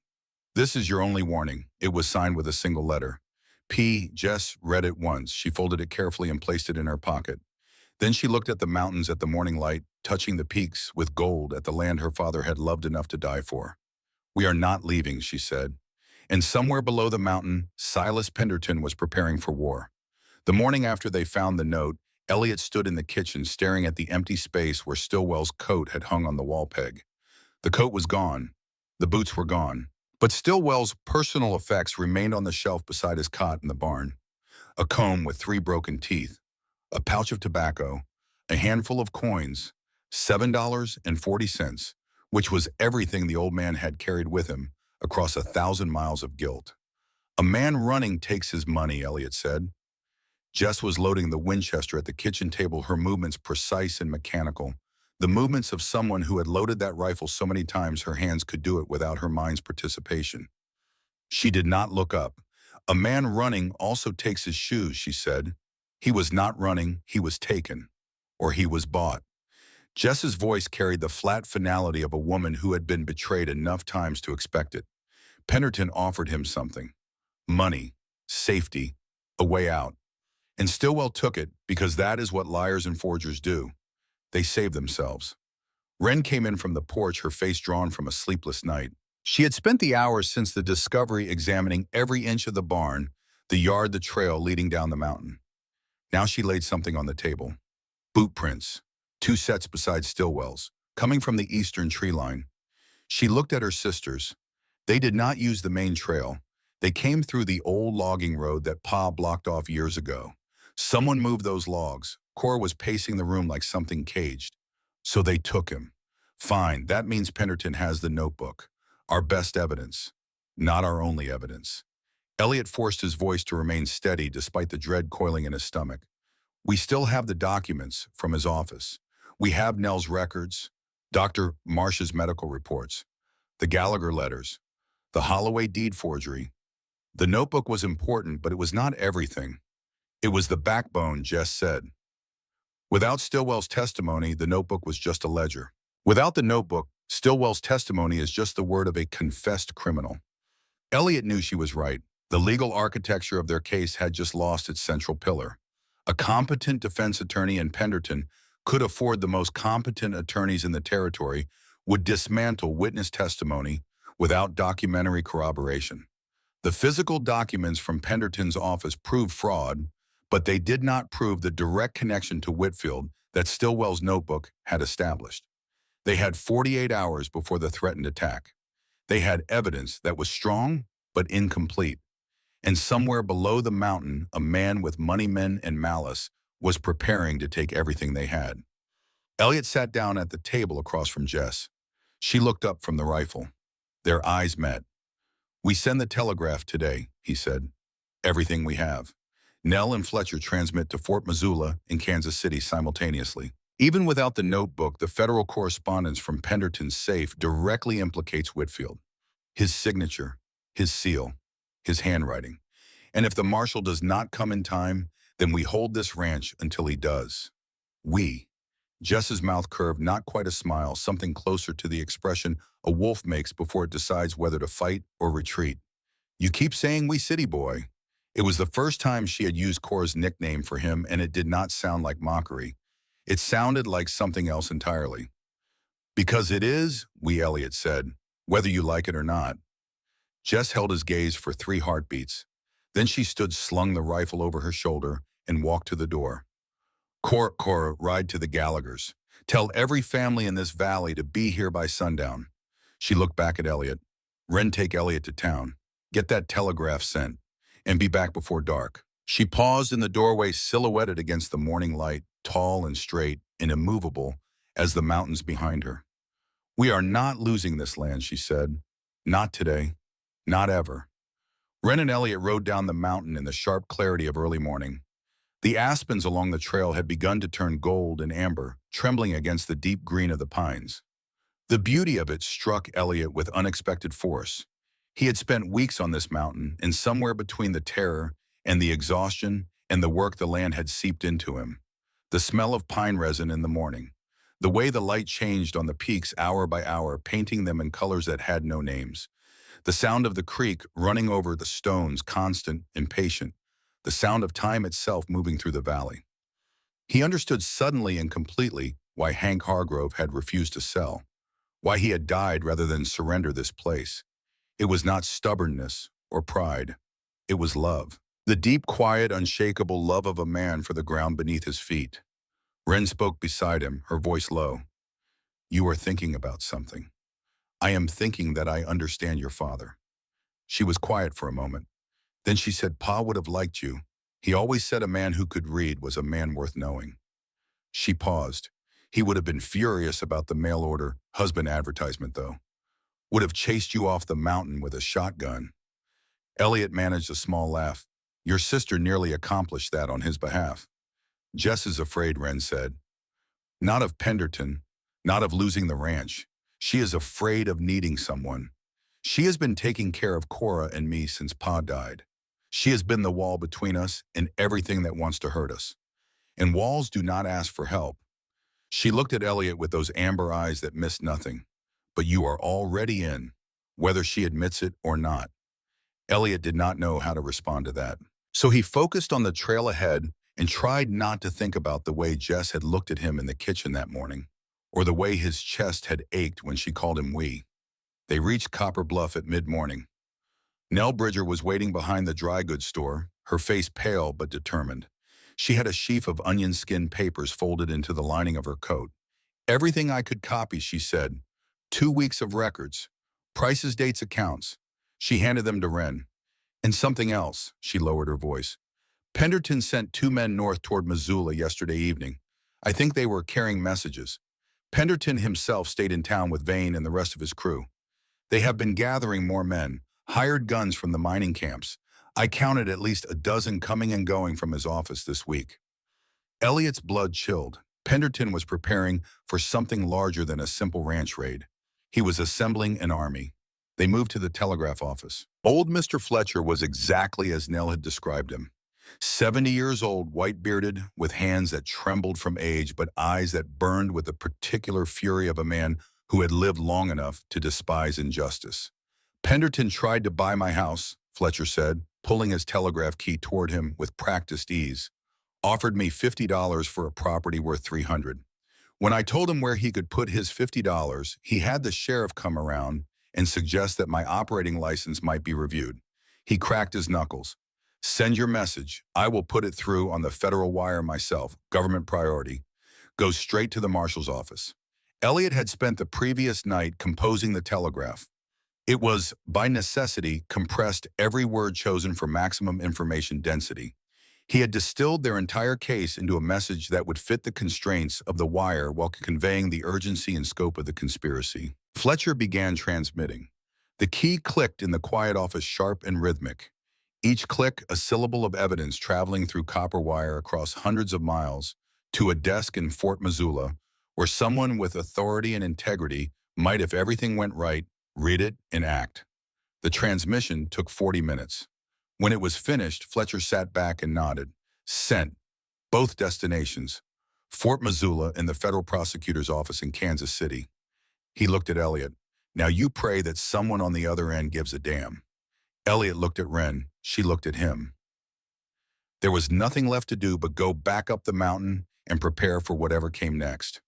This is your only warning." It was signed with a single letter. P. Jess read it once. She folded it carefully and placed it in her pocket. Then she looked at the mountains at the morning light, touching the peaks with gold, at the land her father had loved enough to die for. "We are not leaving," she said. And somewhere below the mountain, Silas Penderton was preparing for war. The morning after they found the note, Elliot stood in the kitchen staring at the empty space where Stillwell's coat had hung on the wall peg. The coat was gone. The boots were gone. But Stillwell's personal effects remained on the shelf beside his cot in the barn. A comb with 3 broken teeth, a pouch of tobacco, a handful of coins, $7.40, which was everything the old man had carried with him across 1,000 miles of guilt. "A man running takes his money," Elliot said. Jess was loading the Winchester at the kitchen table, her movements precise and mechanical. The movements of someone who had loaded that rifle so many times her hands could do it without her mind's participation. She did not look up. "A man running also takes his shoes," she said. "He was not running, he was taken. Or he was bought." Jess's voice carried the flat finality of a woman who had been betrayed enough times to expect it. Penderton offered him something. Money, safety, a way out. And Stillwell took it because that is what liars and forgers do. They save themselves. Wren came in from the porch, her face drawn from a sleepless night. She had spent the hours since the discovery examining every inch of the barn, the yard, the trail leading down the mountain. Now she laid something on the table. Boot prints, 2 sets beside Stillwell's, coming from the eastern tree line. She looked at her sisters. They did not use the main trail. They came through the old logging road that Pa blocked off years ago. Someone moved those logs. Cora was pacing the room like something caged. "So they took him. Fine, that means Penderton has the notebook. Our best evidence. Not our only evidence." Elliot forced his voice to remain steady despite the dread coiling in his stomach. "We still have the documents from his office. We have Nell's records, Dr. Marsh's medical reports, the Gallagher letters, the Holloway deed forgery. The notebook was important, but it was not everything. It was the backbone," Jess said. Without Stillwell's testimony, the notebook was just a ledger. Without the notebook, Stillwell's testimony is just the word of a confessed criminal. Elliot knew she was right. The legal architecture of their case had just lost its central pillar. A competent defense attorney in Penderton could afford the most competent attorneys in the territory would dismantle witness testimony without documentary corroboration. The physical documents from Penderton's office proved fraud, but they did not prove the direct connection to Whitfield that Stillwell's notebook had established. They had 48 hours before the threatened attack. They had evidence that was strong but incomplete. And somewhere below the mountain, a man with money men and malice was preparing to take everything they had. Elliot sat down at the table across from Jess. She looked up from the rifle. Their eyes met. "We send the telegraph today," he said. "Everything we have." Nell and Fletcher transmit to Fort Missoula in Kansas City simultaneously. Even without the notebook, the federal correspondence from Penderton's safe directly implicates Whitfield. His signature, his seal, his handwriting. And if the marshal does not come in time, then we hold this ranch until he does. We. Jess's mouth curved, not quite a smile, something closer to the expression a wolf makes before it decides whether to fight or retreat. "You keep saying we, city boy." It was the first time she had used Cora's nickname for him, and it did not sound like mockery. It sounded like something else entirely. "Because it is," Elliot said, "whether you like it or not." Jess held his gaze for 3 heartbeats. Then she stood, slung the rifle over her shoulder, and walked to the door. Cora, ride to the Gallaghers. Tell every family in this valley to be here by sundown." She looked back at Elliot. "Ren, take Elliot to town. Get that telegraph sent. And be back before dark." She paused in the doorway, silhouetted against the morning light, tall and straight and immovable as the mountains behind her. "We are not losing this land," she said. "Not today. Not ever." Ren and Elliot rode down the mountain in the sharp clarity of early morning. The aspens along the trail had begun to turn gold and amber, trembling against the deep green of the pines. The beauty of it struck Elliot with unexpected force. He had spent weeks on this mountain, and somewhere between the terror and the exhaustion and the work the land had seeped into him. The smell of pine resin in the morning. The way the light changed on the peaks hour by hour, painting them in colors that had no names. The sound of the creek running over the stones, constant and patient. The sound of time itself moving through the valley. He understood suddenly and completely why Hank Hargrove had refused to sell, why he had died rather than surrender this place. It was not stubbornness or pride. It was love. The deep, quiet, unshakable love of a man for the ground beneath his feet. Ren spoke beside him, her voice low. "You are thinking about something." "I am thinking that I understand your father." She was quiet for a moment. Then she said, "Pa would have liked you. He always said a man who could read was a man worth knowing." She paused. "He would have been furious about the mail order husband advertisement, though. Would have chased you off the mountain with a shotgun." Elliot managed a small laugh. "Your sister nearly accomplished that on his behalf." "Jess is afraid," Ren said. "Not of Penderton, not of losing the ranch. She is afraid of needing someone. She has been taking care of Cora and me since Pa died. She has been the wall between us and everything that wants to hurt us. And walls do not ask for help." She looked at Elliot with those amber eyes that missed nothing. "But you are already in, whether she admits it or not." Elliot did not know how to respond to that. So he focused on the trail ahead and tried not to think about the way Jess had looked at him in the kitchen that morning, or the way his chest had ached when she called him we. They reached Copper Bluff at mid-morning. Nell Bridger was waiting behind the dry goods store, her face pale but determined. She had a sheaf of onion skin papers folded into the lining of her coat. "Everything I could copy," she said. 2 weeks of records. Prices, dates, accounts." She handed them to Ren. "And something else," she lowered her voice. "Penderton sent 2 men north toward Missoula yesterday evening. I think they were carrying messages. Penderton himself stayed in town with Vane and the rest of his crew. They have been gathering more men, hired guns from the mining camps. I counted at least a dozen coming and going from his office this week." Elliot's blood chilled. Penderton was preparing for something larger than a simple ranch raid. He was assembling an army. They moved to the telegraph office. Old Mr. Fletcher was exactly as Nell had described him. 70 years old, white-bearded, with hands that trembled from age but eyes that burned with the particular fury of a man who had lived long enough to despise injustice. "Penderton tried to buy my house," Fletcher said, pulling his telegraph key toward him with practiced ease. "Offered me $50 for a property worth $300. When I told him where he could put his $50, he had the sheriff come around and suggest that my operating license might be reviewed. He cracked his knuckles. Send your message. I will put it through on the federal wire myself. Government priority. Go straight to the marshal's office. Elliot had spent the previous night composing the telegraph. It was, by necessity, compressed every word chosen for maximum information density. He had distilled their entire case into a message that would fit the constraints of the wire while conveying the urgency and scope of the conspiracy. Fletcher began transmitting. The key clicked in the quiet office, sharp and rhythmic. Each click a syllable of evidence traveling through copper wire across hundreds of miles to a desk in Fort Missoula, where someone with authority and integrity might, if everything went right, read it and act. The transmission took 40 minutes. When it was finished, Fletcher sat back and nodded. Sent. Both destinations. Fort Missoula and the federal prosecutor's office in Kansas City. He looked at Elliot. Now you pray that someone on the other end gives a damn. Elliot looked at Wren. She looked at him. There was nothing left to do but go back up the mountain and prepare for whatever came next.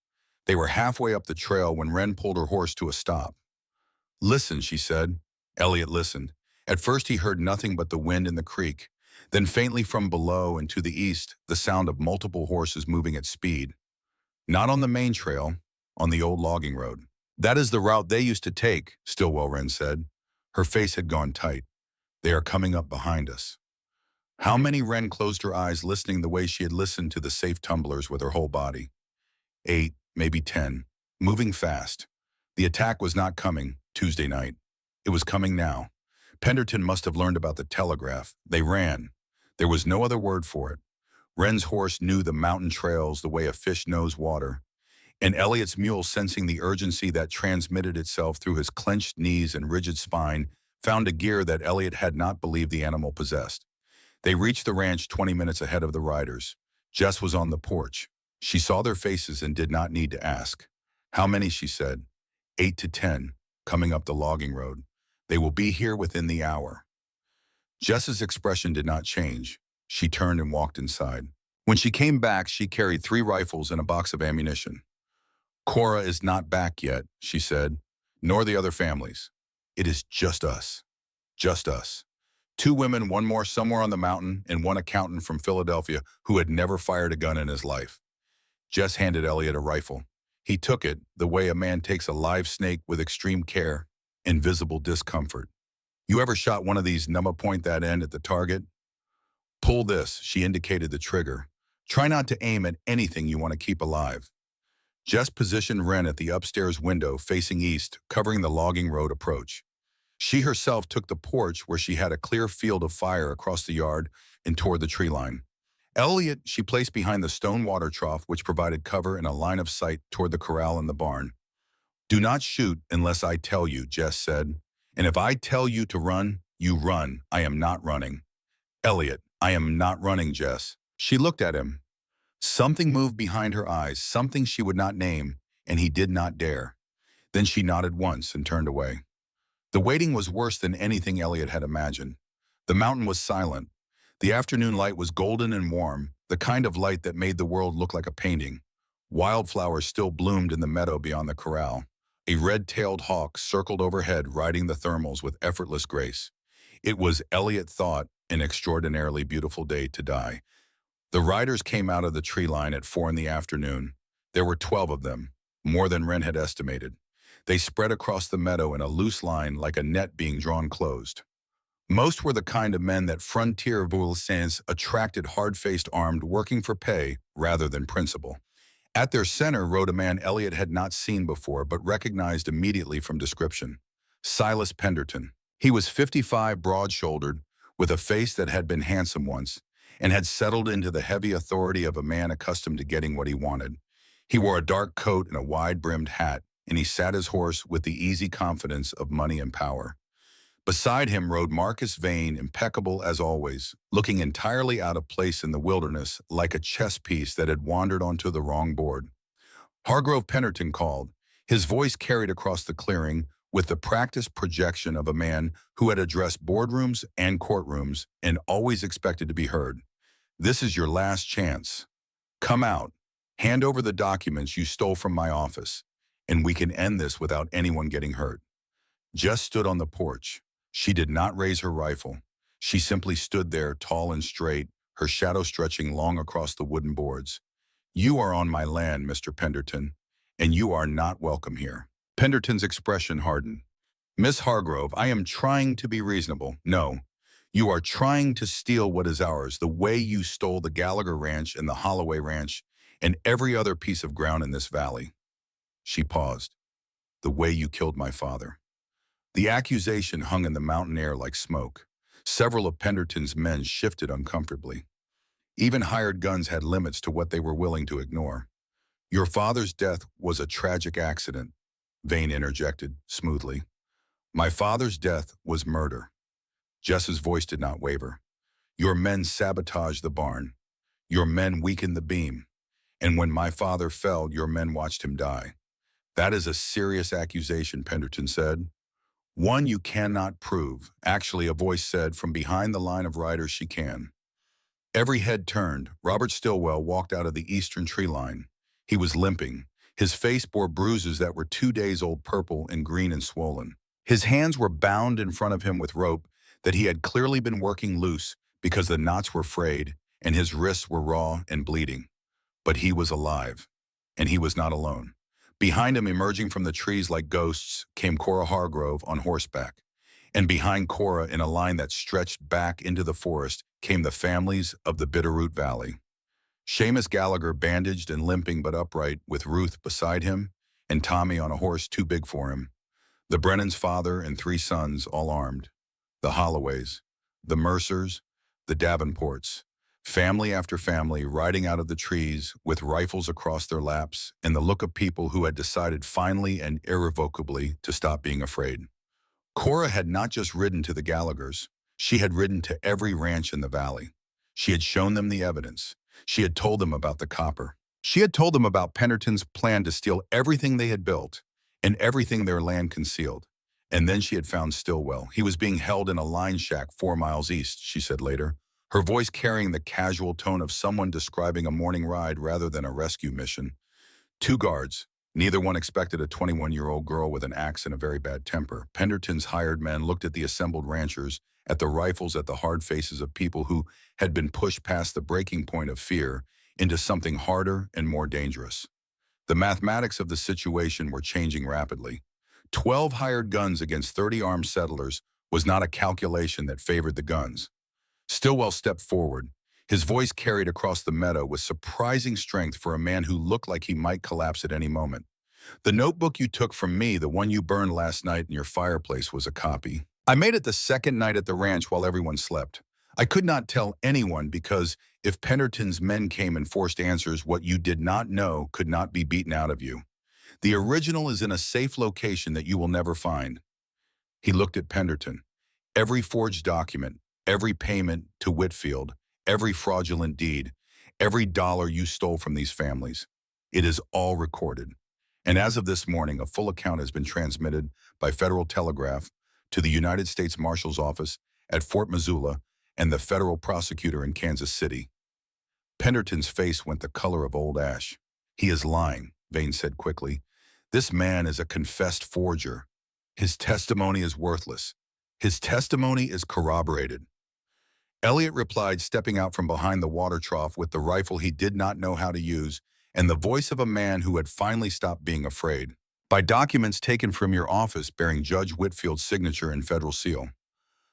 They were halfway up the trail when Wren pulled her horse to a stop. Listen, she said. Elliot listened. At first he heard nothing but the wind in the creek. Then faintly from below and to the east, the sound of multiple horses moving at speed. Not on the main trail, on the old logging road. That is the route they used to take, Stillwell, Wren said. Her face had gone tight. They are coming up behind us. How many? Wren closed her eyes, listening the way she had listened to the safe tumblers with her whole body. 8, maybe 10. Moving fast. The attack was not coming Tuesday night. It was coming now. Penderton must have learned about the telegraph. They ran. There was no other word for it. Wren's horse knew the mountain trails the way a fish knows water. And Elliot's mule, sensing the urgency that transmitted itself through his clenched knees and rigid spine, found a gear that Elliot had not believed the animal possessed. They reached the ranch 20 minutes ahead of the riders. Jess was on the porch. She saw their faces and did not need to ask. How many, she said. 8 to 10, coming up the logging road. They will be here within the hour. Jess's expression did not change. She turned and walked inside. When she came back, she carried 3 rifles and a box of ammunition. Cora is not back yet, she said, nor the other families. It is just us. Just us. 2 women, 1 more somewhere on the mountain, and 1 accountant from Philadelphia who had never fired a gun in his life. Jess handed Elliot a rifle. He took it the way a man takes a live snake, with extreme care and visible discomfort. You ever shot one of these? Numma point that end at the target. Pull this, she indicated the trigger. Try not to aim at anything you want to keep alive. Jess positioned Wren at the upstairs window facing east, covering the logging road approach. She herself took the porch where she had a clear field of fire across the yard and toward the tree line. Elliot she placed behind the stone water trough, which provided cover and a line of sight toward the corral and the barn. Do not shoot unless I tell you, Jess said. And if I tell you to run, you run. I am not running. Elliot, I am not running, Jess. She looked at him. Something moved behind her eyes, something she would not name, and he did not dare. Then she nodded once and turned away. The waiting was worse than anything Elliot had imagined. The mountain was silent. The afternoon light was golden and warm, the kind of light that made the world look like a painting. Wildflowers still bloomed in the meadow beyond the corral. A red-tailed hawk circled overhead, riding the thermals with effortless grace. It was, Elliot thought, an extraordinarily beautiful day to die. The riders came out of the tree line at 4 in the afternoon. There were 12 of them, more than Wren had estimated. They spread across the meadow in a loose line, like a net being drawn closed. Most were the kind of men that frontier voisins attracted, hard-faced, armed, working for pay rather than principle. At their center rode a man Elliot had not seen before but recognized immediately from description. Silas Penderton. He was 55, broad-shouldered, with a face that had been handsome once, and had settled into the heavy authority of a man accustomed to getting what he wanted. He wore a dark coat and a wide-brimmed hat, and he sat his horse with the easy confidence of money and power. Beside him rode Marcus Vane, impeccable as always, looking entirely out of place in the wilderness, like a chess piece that had wandered onto the wrong board. Hargrove Penderton called. His voice carried across the clearing with the practiced projection of a man who had addressed boardrooms and courtrooms and always expected to be heard. This is your last chance. Come out. Hand over the documents you stole from my office, and we can end this without anyone getting hurt. Jess stood on the porch. She did not raise her rifle. She simply stood there, tall and straight, her shadow stretching long across the wooden boards. "You are on my land, Mr. Penderton, and you are not welcome here." Penderton's expression hardened. "Miss Hargrove, I am trying to be reasonable." "No, you are trying to steal what is ours, the way you stole the Gallagher Ranch and the Holloway Ranch and every other piece of ground in this valley." She paused. "The way you killed my father." The accusation hung in the mountain air like smoke. Several of Penderton's men shifted uncomfortably. Even hired guns had limits to what they were willing to ignore. "Your father's death was a tragic accident," Vane interjected smoothly. "My father's death was murder." Jess's voice did not waver. "Your men sabotaged the barn. Your men weakened the beam. And when my father fell, your men watched him die." "That is a serious accusation," Penderton said. "One you cannot prove." "Actually," a voice said from behind the line of riders, "she can." Every head turned. Robert Stillwell walked out of the eastern tree line. He was limping. His face bore bruises that were 2 days old, purple and green and swollen. His hands were bound in front of him with rope that he had clearly been working loose because the knots were frayed, and his wrists were raw and bleeding. But he was alive, and he was not alone. Behind him, emerging from the trees like ghosts, came Cora Hargrove on horseback. And behind Cora, in a line that stretched back into the forest, came the families of the Bitterroot Valley. Seamus Gallagher, bandaged and limping but upright, with Ruth beside him, and Tommy on a horse too big for him. The Brennans' father and 3 sons, all armed. The Holloways, the Mercers, the Davenports. Family after family riding out of the trees with rifles across their laps and the look of people who had decided finally and irrevocably to stop being afraid. Cora had not just ridden to the Gallaghers. She had ridden to every ranch in the valley. She had shown them the evidence. She had told them about the copper. She had told them about Penderton's plan to steal everything they had built and everything their land concealed. And then she had found Stillwell. He was being held in a line shack 4 miles east, she said later, her voice carrying the casual tone of someone describing a morning ride rather than a rescue mission. 2 guards. Neither one expected a 21-year-old girl with an axe and a very bad temper. Penderton's hired men looked at the assembled ranchers, at the rifles, at the hard faces of people who had been pushed past the breaking point of fear into something harder and more dangerous. The mathematics of the situation were changing rapidly. 12 hired guns against 30 armed settlers was not a calculation that favored the guns. Stillwell stepped forward. His voice carried across the meadow with surprising strength for a man who looked like he might collapse at any moment. "The notebook you took from me, the one you burned last night in your fireplace, was a copy. I made it the second night at the ranch while everyone slept. I could not tell anyone because if Penderton's men came and forced answers, what you did not know could not be beaten out of you. The original is in a safe location that you will never find." He looked at Penderton. "Every forged document, every payment to Whitfield, every fraudulent deed, every dollar you stole from these families, it is all recorded. And as of this morning, a full account has been transmitted by Federal Telegraph to the United States Marshal's Office at Fort Missoula and the federal prosecutor in Kansas City." Penderton's face went the color of old ash. "He is lying," Vane said quickly. "This man is a confessed forger. His testimony is worthless. His testimony is corroborated." Elliot replied, stepping out from behind the water trough with the rifle he did not know how to use and the voice of a man who had finally stopped being afraid. "By documents taken from your office bearing Judge Whitfield's signature and federal seal.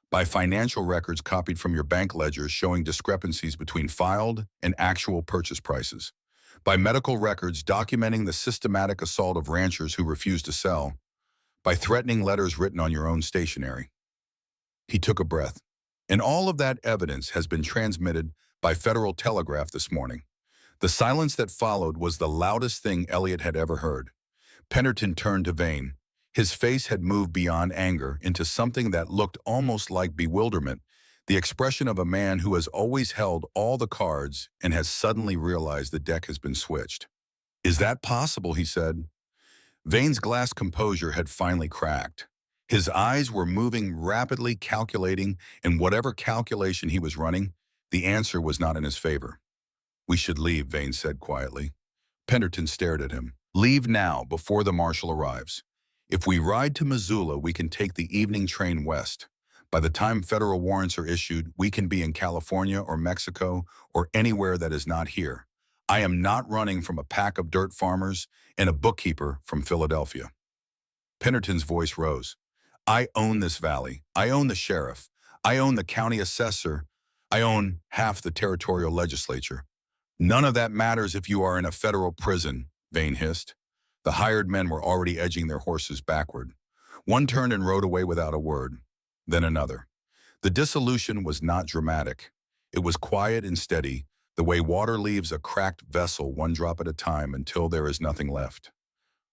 By financial records copied from your bank ledgers showing discrepancies between filed and actual purchase prices. By medical records documenting the systematic assault of ranchers who refused to sell. By threatening letters written on your own stationery." He took a breath. "And all of that evidence has been transmitted by Federal Telegraph this morning." The silence that followed was the loudest thing Elliot had ever heard. Penderton turned to Vane. His face had moved beyond anger into something that looked almost like bewilderment, the expression of a man who has always held all the cards and has suddenly realized the deck has been switched. "Is that possible?" he said. Vane's glass composure had finally cracked. His eyes were moving rapidly, calculating, and whatever calculation he was running, the answer was not in his favor. "We should leave," Vane said quietly. Penderton stared at him. "Leave now, before the marshal arrives. If we ride to Missoula, we can take the evening train west. By the time federal warrants are issued, we can be in California or Mexico or anywhere that is not here. I am not running from a pack of dirt farmers and a bookkeeper from Philadelphia. Pennerton's voice rose. I own this valley. I own the sheriff. I own the county assessor. I own half the territorial legislature. None of that matters if you are in a federal prison, Vane hissed. The hired men were already edging their horses backward. One turned and rode away without a word, then another. The dissolution was not dramatic. It was quiet and steady, the way water leaves a cracked vessel one drop at a time until there is nothing left.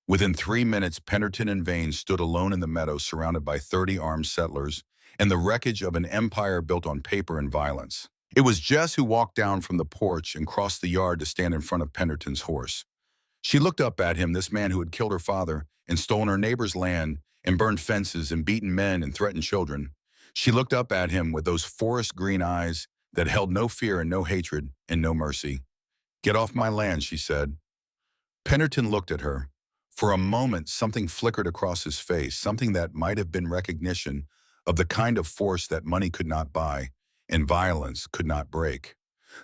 Within 3 minutes, Pennerton and Vane stood alone in the meadow surrounded by 30 armed settlers and the wreckage of an empire built on paper and violence. It was Jess who walked down from the porch and crossed the yard to stand in front of Pennerton's horse. She looked up at him, this man who had killed her father and stolen her neighbor's land and burned fences and beaten men and threatened children. She looked up at him with those forest green eyes that held no fear and no hatred and no mercy. Get off my land, she said. Pennerton looked at her. For a moment, something flickered across his face, something that might have been recognition of the kind of force that money could not buy and violence could not break.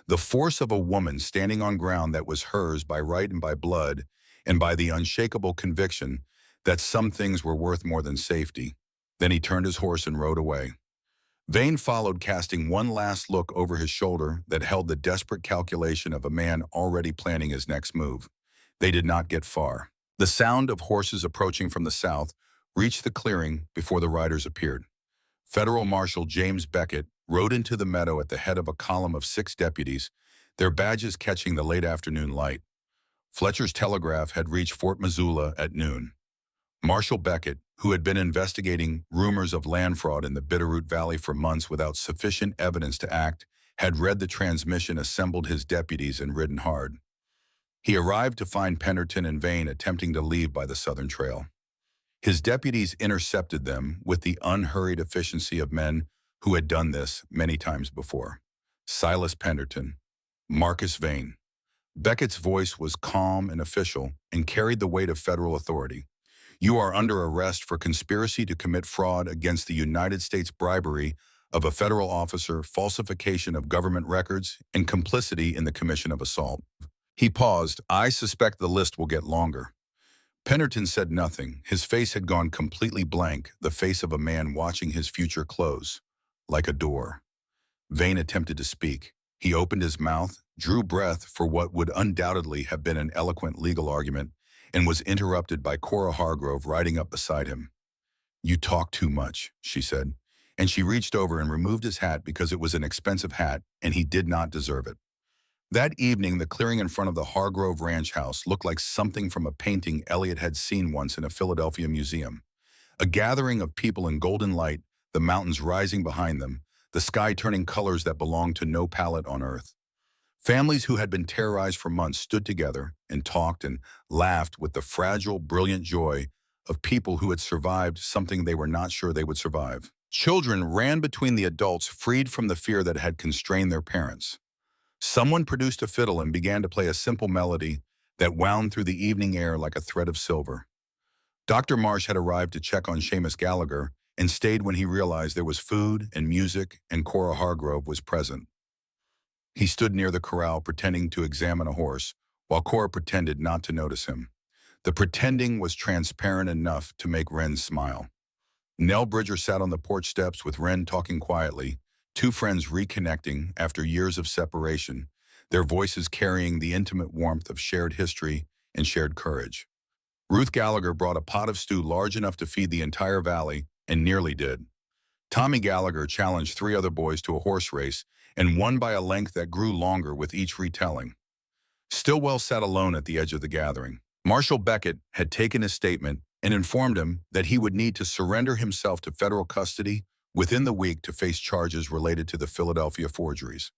The force of a woman standing on ground that was hers by right and by blood, and by the unshakable conviction that some things were worth more than safety. Then he turned his horse and rode away. Vane followed, casting one last look over his shoulder that held the desperate calculation of a man already planning his next move. They did not get far. The sound of horses approaching from the south reached the clearing before the riders appeared. Federal Marshal James Beckett rode into the meadow at the head of a column of 6 deputies, their badges catching the late afternoon light. Fletcher's telegraph had reached Fort Missoula at noon. Marshal Beckett, who had been investigating rumors of land fraud in the Bitterroot Valley for months without sufficient evidence to act, had read the transmission, assembled his deputies, and ridden hard. He arrived to find Pennerton and Vane attempting to leave by the southern trail. His deputies intercepted them with the unhurried efficiency of men who had done this many times before. Silas Pennerton, Marcus Vane. Beckett's voice was calm and official and carried the weight of federal authority. You are under arrest for conspiracy to commit fraud against the United States, bribery of a federal officer, falsification of government records, and complicity in the commission of assault. He paused. I suspect the list will get longer. Pennerton said nothing. His face had gone completely blank, the face of a man watching his future close, like a door. Vane attempted to speak. He opened his mouth, drew breath for what would undoubtedly have been an eloquent legal argument, and was interrupted by Cora Hargrove riding up beside him. You talk too much, she said, and she reached over and removed his hat because it was an expensive hat and he did not deserve it. That evening, the clearing in front of the Hargrove Ranch house looked like something from a painting Elliot had seen once in a Philadelphia museum. A gathering of people in golden light, the mountains rising behind them, the sky turning colors that belonged to no palette on earth. Families who had been terrorized for months stood together and talked and laughed with the fragile, brilliant joy of people who had survived something they were not sure they would survive. Children ran between the adults, freed from the fear that had constrained their parents. Someone produced a fiddle and began to play a simple melody that wound through the evening air like a thread of silver. Dr. Marsh had arrived to check on Seamus Gallagher and stayed when he realized there was food and music and Cora Hargrove was present. He stood near the corral pretending to examine a horse, while Cora pretended not to notice him. The pretending was transparent enough to make Wren smile. Nell Bridger sat on the porch steps with Wren talking quietly, 2 friends reconnecting after years of separation, their voices carrying the intimate warmth of shared history and shared courage. Ruth Gallagher brought a pot of stew large enough to feed the entire valley, and nearly did. Tommy Gallagher challenged 3 other boys to a horse race and won by a length that grew longer with each retelling. Stillwell sat alone at the edge of the gathering. Marshal Beckett had taken his statement and informed him that he would need to surrender himself to federal custody within the week to face charges related to the Philadelphia forgeries.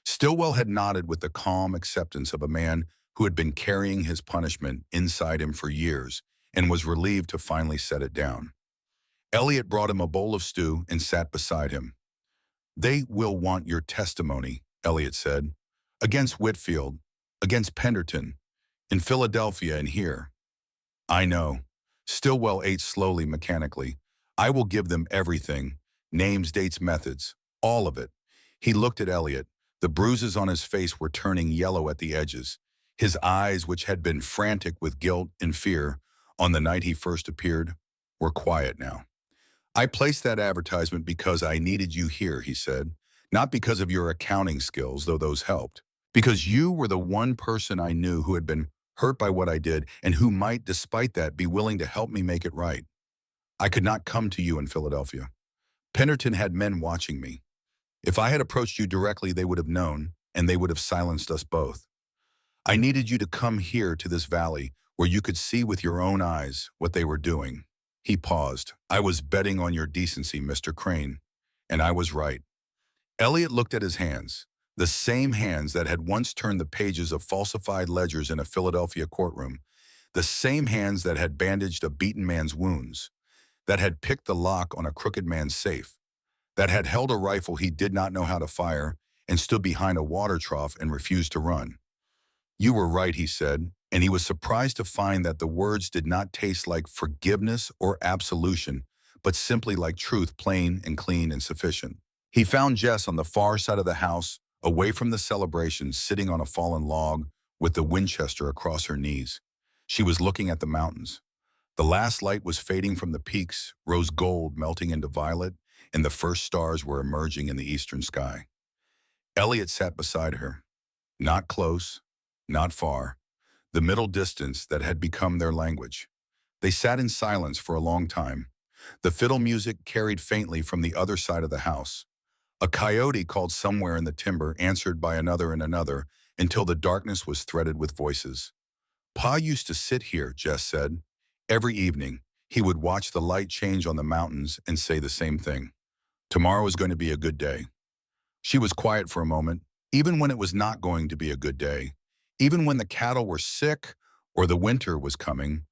Stillwell had nodded with the calm acceptance of a man who had been carrying his punishment inside him for years and was relieved to finally set it down. Elliot brought him a bowl of stew and sat beside him. They will want your testimony, Elliot said, against Whitfield, against Pennerton, in Philadelphia and here. I know. Stillwell ate slowly, mechanically. I will give them everything. Names, dates, methods. All of it. He looked at Elliot. The bruises on his face were turning yellow at the edges. His eyes, which had been frantic with guilt and fear on the night he first appeared, were quiet now. I placed that advertisement because I needed you here, he said. Not because of your accounting skills, though those helped. Because you were the one person I knew who had been hurt by what I did and who might, despite that, be willing to help me make it right. I could not come to you in Philadelphia. Penderton had men watching me. If I had approached you directly, they would have known, and they would have silenced us both. I needed you to come here to this valley where you could see with your own eyes what they were doing. He paused. I was betting on your decency, Mr. Crane. And I was right. Elliot looked at his hands, the same hands that had once turned the pages of falsified ledgers in a Philadelphia courtroom, the same hands that had bandaged a beaten man's wounds, that had picked the lock on a crooked man's safe, that had held a rifle he did not know how to fire and stood behind a water trough and refused to run. You were right, he said, and he was surprised to find that the words did not taste like forgiveness or absolution, but simply like truth, plain and clean and sufficient. He found Jess on the far side of the house, away from the celebration, sitting on a fallen log with the Winchester across her knees. She was looking at the mountains. The last light was fading from the peaks, rose gold melting into violet, and the first stars were emerging in the eastern sky. Elliot sat beside her, not close, not far, the middle distance that had become their language. They sat in silence for a long time. The fiddle music carried faintly from the other side of the house. A coyote called somewhere in the timber, answered by another and another, until the darkness was threaded with voices. Pa used to sit here, Jess said. Every evening, he would watch the light change on the mountains and say the same thing. Tomorrow is going to be a good day. She was quiet for a moment, even when it was not going to be a good day. Even when the cattle were sick, or the winter was coming,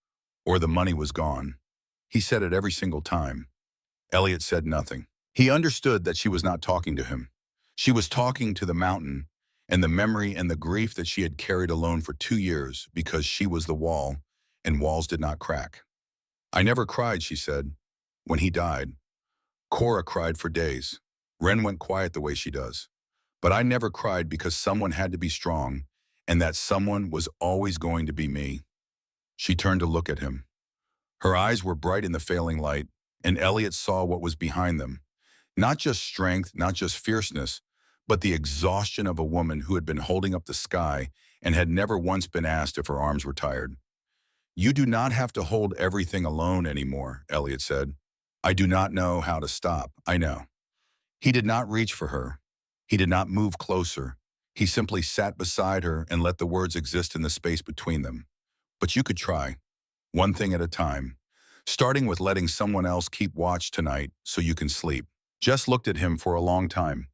or the money was gone. He said it every single time. Elliot said nothing. He understood that she was not talking to him. She was talking to the mountain and the memory and the grief that she had carried alone for 2 years because she was the wall, and walls did not crack. I never cried, she said, when he died. Cora cried for days. Wren went quiet the way she does. But I never cried because someone had to be strong, and that someone was always going to be me. She turned to look at him. Her eyes were bright in the failing light, and Elliot saw what was behind them. Not just strength, not just fierceness, but the exhaustion of a woman who had been holding up the sky and had never once been asked if her arms were tired. You do not have to hold everything alone anymore, Elliot said. I do not know how to stop, I know. He did not reach for her. He did not move closer. He simply sat beside her and let the words exist in the space between them. But you could try, one thing at a time, starting with letting someone else keep watch tonight so you can sleep. Jess looked at him for a long time.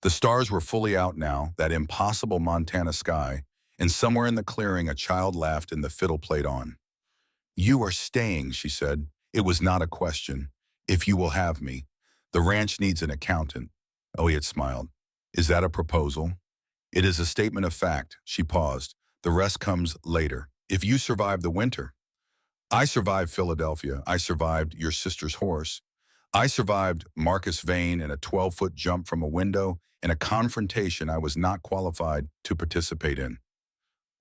The stars were fully out now, that impossible Montana sky, and somewhere in the clearing a child laughed and the fiddle played on. You are staying, she said. It was not a question. If you will have me. The ranch needs an accountant. Elliot smiled. Is that a proposal? It is a statement of fact. She paused. The rest comes later. If you survive the winter. I survived Philadelphia. I survived your sister's horse. I survived Marcus Vane in a 12-foot jump from a window in a confrontation I was not qualified to participate in.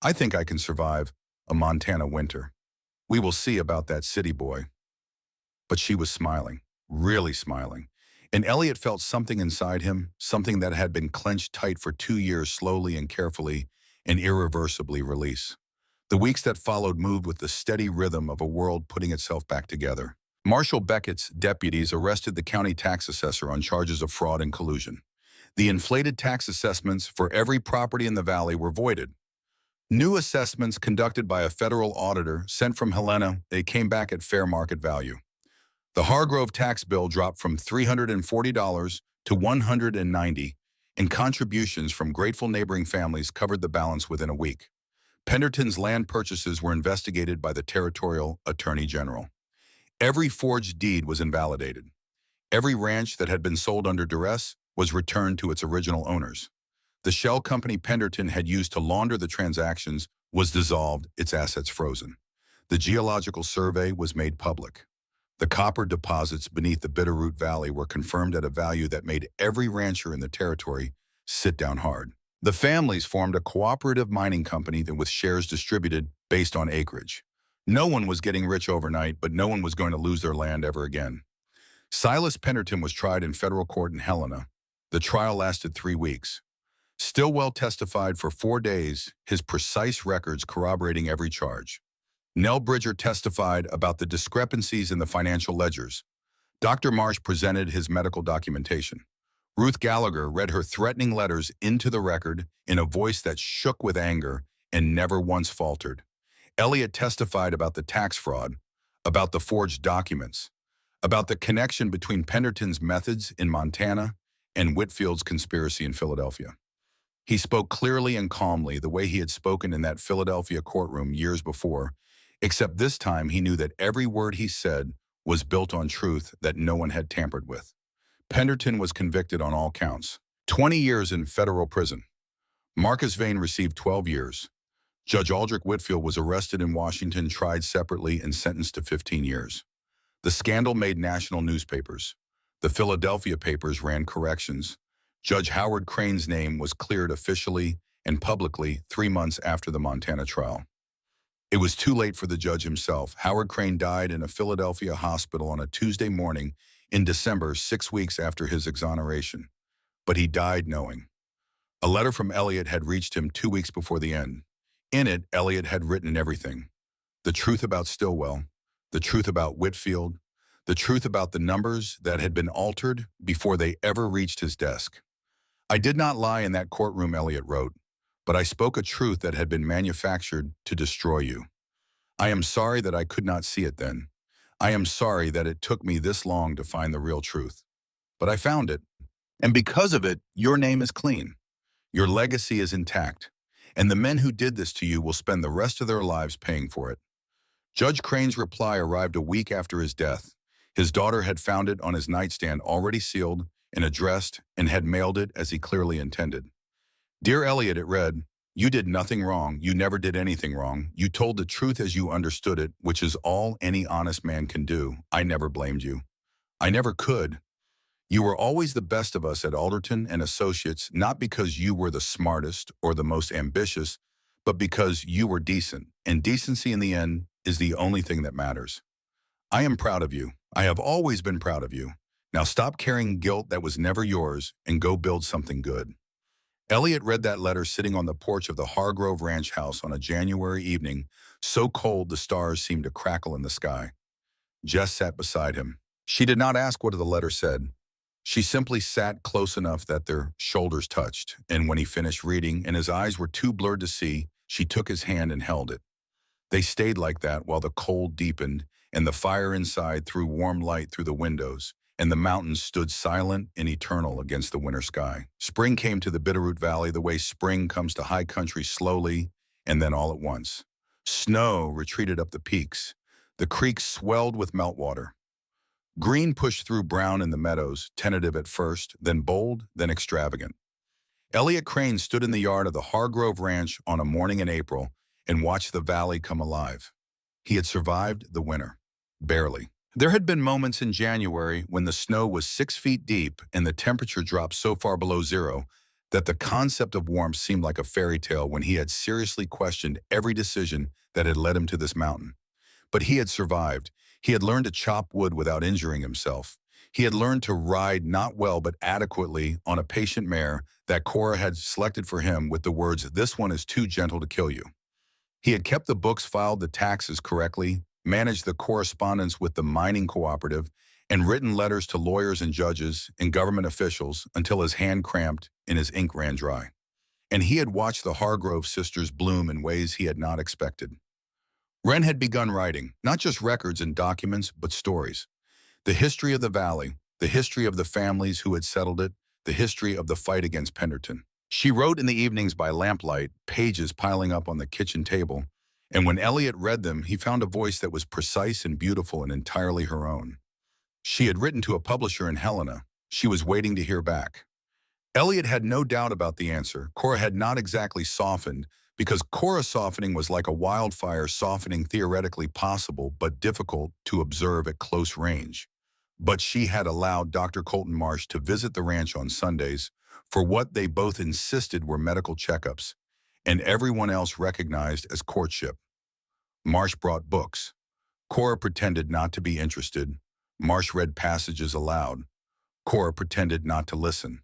I think I can survive a Montana winter. We will see about that, city boy. But she was smiling, really smiling. And Elliot felt something inside him, something that had been clenched tight for 2 years slowly and carefully and irreversibly release. The weeks that followed moved with the steady rhythm of a world putting itself back together. Marshal Beckett's deputies arrested the county tax assessor on charges of fraud and collusion. The inflated tax assessments for every property in the valley were voided. New assessments conducted by a federal auditor sent from Helena, they came back at fair market value. The Hargrove tax bill dropped from $340 to $190, and contributions from grateful neighboring families covered the balance within a week. Penderton's land purchases were investigated by the Territorial Attorney General. Every forged deed was invalidated. Every ranch that had been sold under duress was returned to its original owners. The shell company Penderton had used to launder the transactions was dissolved, its assets frozen. The geological survey was made public. The copper deposits beneath the Bitterroot Valley were confirmed at a value that made every rancher in the territory sit down hard. The families formed a cooperative mining company with shares distributed based on acreage. No one was getting rich overnight, but no one was going to lose their land ever again. Silas Penderton was tried in federal court in Helena. The trial lasted 3 weeks. Stillwell testified for 4 days, his precise records corroborating every charge. Nell Bridger testified about the discrepancies in the financial ledgers. Dr. Marsh presented his medical documentation. Ruth Gallagher read her threatening letters into the record in a voice that shook with anger and never once faltered. Elliott testified about the tax fraud, about the forged documents, about the connection between Penderton's methods in Montana and Whitfield's conspiracy in Philadelphia. He spoke clearly and calmly the way he had spoken in that Philadelphia courtroom years before, except this time he knew that every word he said was built on truth that no one had tampered with. Penderton was convicted on all counts. 20 years in federal prison. Marcus Vane received 12 years. Judge Aldrich Whitfield was arrested in Washington, tried separately, and sentenced to 15 years. The scandal made national newspapers. The Philadelphia papers ran corrections. Judge Howard Crane's name was cleared officially and publicly 3 months after the Montana trial. It was too late for the judge himself. Howard Crane died in a Philadelphia hospital on a Tuesday morning in December, 6 weeks after his exoneration. But he died knowing. A letter from Elliott had reached him 2 weeks before the end. In it, Elliott had written everything. The truth about Stillwell, the truth about Whitfield, the truth about the numbers that had been altered before they ever reached his desk. I did not lie in that courtroom, Elliott wrote, but I spoke a truth that had been manufactured to destroy you. I am sorry that I could not see it then. I am sorry that it took me this long to find the real truth. But I found it. And because of it, your name is clean. Your legacy is intact. And the men who did this to you will spend the rest of their lives paying for it. Judge Crane's reply arrived a week after his death. His daughter had found it on his nightstand, already sealed and addressed, and had mailed it as he clearly intended. Dear Elliott, it read, "You did nothing wrong. You never did anything wrong. You told the truth as you understood it, which is all any honest man can do. I never blamed you. I never could. You were always the best of us at Alderton and Associates, not because you were the smartest or the most ambitious, but because you were decent, and decency in the end is the only thing that matters. I am proud of you. I have always been proud of you. Now stop carrying guilt that was never yours and go build something good." Elliott read that letter sitting on the porch of the Hargrove Ranch house on a January evening, so cold the stars seemed to crackle in the sky. Jess sat beside him. She did not ask what the letter said. She simply sat close enough that their shoulders touched, and when he finished reading and his eyes were too blurred to see, she took his hand and held it. They stayed like that while the cold deepened and the fire inside threw warm light through the windows, and the mountains stood silent and eternal against the winter sky. Spring came to the Bitterroot Valley the way spring comes to high country, slowly and then all at once. Snow retreated up the peaks. The creeks swelled with meltwater. Green pushed through brown in the meadows, tentative at first, then bold, then extravagant. Elliott Crane stood in the yard of the Hargrove Ranch on a morning in April and watched the valley come alive. He had survived the winter. Barely. There had been moments in January when the snow was 6 feet deep and the temperature dropped so far below zero that the concept of warmth seemed like a fairy tale when he had seriously questioned every decision that had led him to this mountain. But he had survived. He had learned to chop wood without injuring himself. He had learned to ride not well but adequately on a patient mare that Cora had selected for him with the words, "This one is too gentle to kill you." He had kept the books, filed the taxes correctly, managed the correspondence with the mining cooperative, and written letters to lawyers and judges and government officials until his hand cramped and his ink ran dry. And he had watched the Hargrove sisters bloom in ways he had not expected. Wren had begun writing, not just records and documents, but stories. The history of the valley, the history of the families who had settled it, the history of the fight against Penderton. She wrote in the evenings by lamplight, pages piling up on the kitchen table, and when Elliott read them, he found a voice that was precise and beautiful and entirely her own. She had written to a publisher in Helena. She was waiting to hear back. Elliott had no doubt about the answer. Cora had not exactly softened, because Cora softening was like a wildfire softening theoretically possible but difficult to observe at close range. But she had allowed Dr. Colton Marsh to visit the ranch on Sundays for what they both insisted were medical checkups, and everyone else recognized as courtship. Marsh brought books. Cora pretended not to be interested. Marsh read passages aloud. Cora pretended not to listen.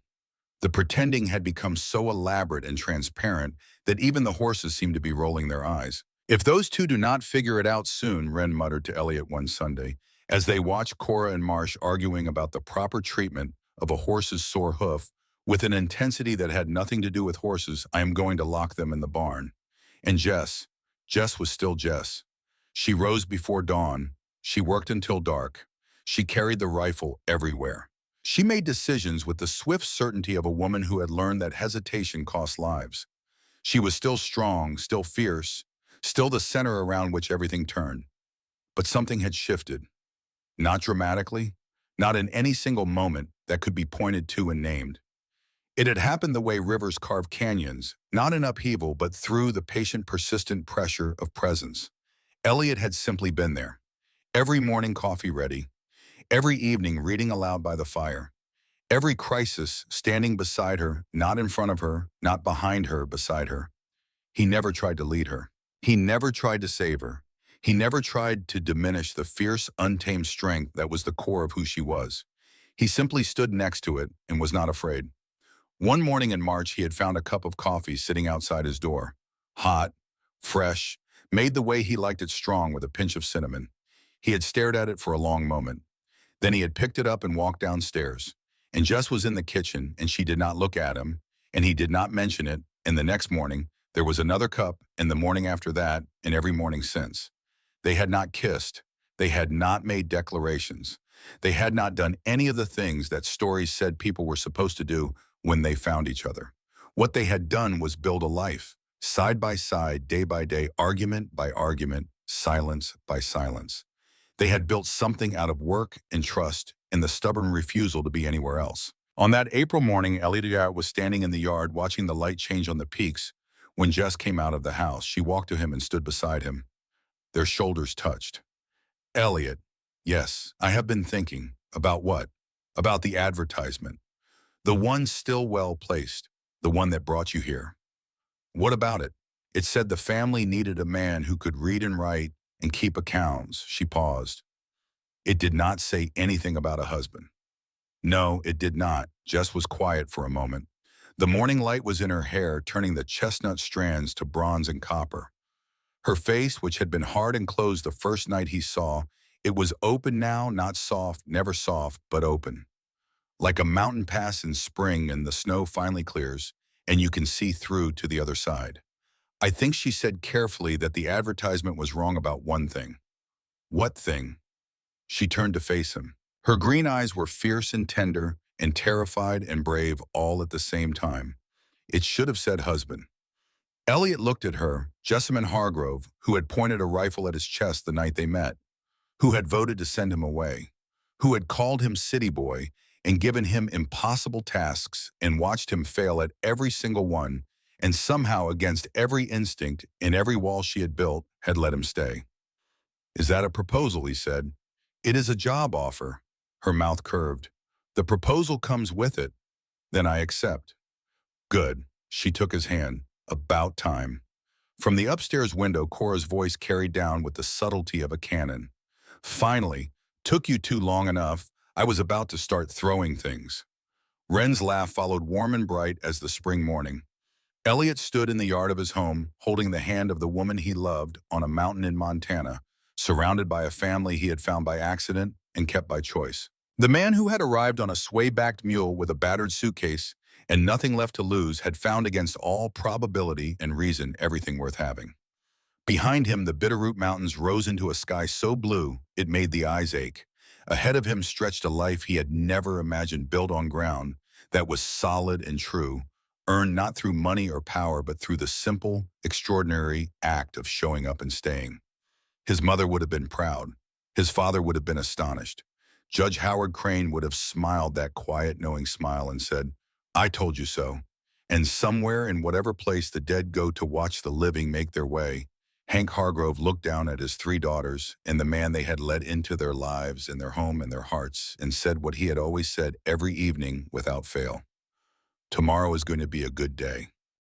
The pretending had become so elaborate and transparent that even the horses seemed to be rolling their eyes. "If those two do not figure it out soon," Wren muttered to Elliot one Sunday, as they watched Cora and Marsh arguing about the proper treatment of a horse's sore hoof with an intensity that had nothing to do with horses, "I am going to lock them in the barn." And Jess was still Jess. She rose before dawn. She worked until dark. She carried the rifle everywhere. She made decisions with the swift certainty of a woman who had learned that hesitation costs lives. She was still strong, still fierce, still the center around which everything turned. But something had shifted. Not dramatically, not in any single moment that could be pointed to and named. It had happened the way rivers carve canyons, not in upheaval, but through the patient, persistent pressure of presence. Elliot had simply been there. Every morning coffee ready, every evening reading aloud by the fire, every crisis standing beside her, not in front of her, not behind her, beside her. He never tried to lead her. He never tried to save her. He never tried to diminish the fierce, untamed strength that was the core of who she was. He simply stood next to it and was not afraid. One morning in March, he had found a cup of coffee sitting outside his door. Hot, fresh, made the way he liked it, strong with a pinch of cinnamon. He had stared at it for a long moment. Then he had picked it up and walked downstairs. And Jess was in the kitchen, and she did not look at him, and he did not mention it, and the next morning, there was another cup, and the morning after that, and every morning since. They had not kissed. They had not made declarations. They had not done any of the things that stories said people were supposed to do when they found each other. What they had done was build a life, side by side, day by day, argument by argument, silence by silence. They had built something out of work and trust and the stubborn refusal to be anywhere else. On that April morning, Elliot was standing in the yard watching the light change on the peaks. When Jess came out of the house, she walked to him and stood beside him. Their shoulders touched. "Elliot, yes, I have been thinking." "About what?" "About the advertisement. The one still well placed. The one that brought you here." "What about it?" "It said the family needed a man who could read and write and keep accounts." She paused. "It did not say anything about a husband." "No, it did not." Jess was quiet for a moment. The morning light was in her hair, turning the chestnut strands to bronze and copper. Her face, which had been hard and closed the first night he saw, it was open now, not soft, never soft, but open. Like a mountain pass in spring and the snow finally clears, and you can see through to the other side. "I think," she said carefully, "that the advertisement was wrong about one thing." "What thing?" She turned to face him. Her green eyes were fierce and tender and terrified and brave all at the same time. "It should have said husband." Elliot looked at her, Jessamine Hargrove, who had pointed a rifle at his chest the night they met, who had voted to send him away, who had called him city boy and given him impossible tasks and watched him fail at every single one, and somehow against every instinct in every wall she had built had let him stay. "Is that a proposal?" he said. "It is a job offer." Her mouth curved. "The proposal comes with it. Then I accept." "Good." She took his hand. "About time." From the upstairs window, Cora's voice carried down with the subtlety of a cannon. "Finally, took you too long enough. I was about to start throwing things." Wren's laugh followed warm and bright as the spring morning. Elliot stood in the yard of his home, holding the hand of the woman he loved on a mountain in Montana, surrounded by a family he had found by accident and kept by choice. The man who had arrived on a sway-backed mule with a battered suitcase and nothing left to lose had found against all probability and reason everything worth having. Behind him, the Bitterroot Mountains rose into a sky so blue it made the eyes ache. Ahead of him stretched a life he had never imagined, built on ground that was solid and true, earned not through money or power, but through the simple, extraordinary act of showing up and staying. His mother would have been proud. His father would have been astonished. Judge Howard Crane would have smiled that quiet, knowing smile and said, "I told you so." And somewhere in whatever place the dead go to watch the living make their way, Hank Hargrove looked down at his three daughters and the man they had led into their lives and their home and their hearts and said what he had always said every evening without fail. Tomorrow is going to be a good day.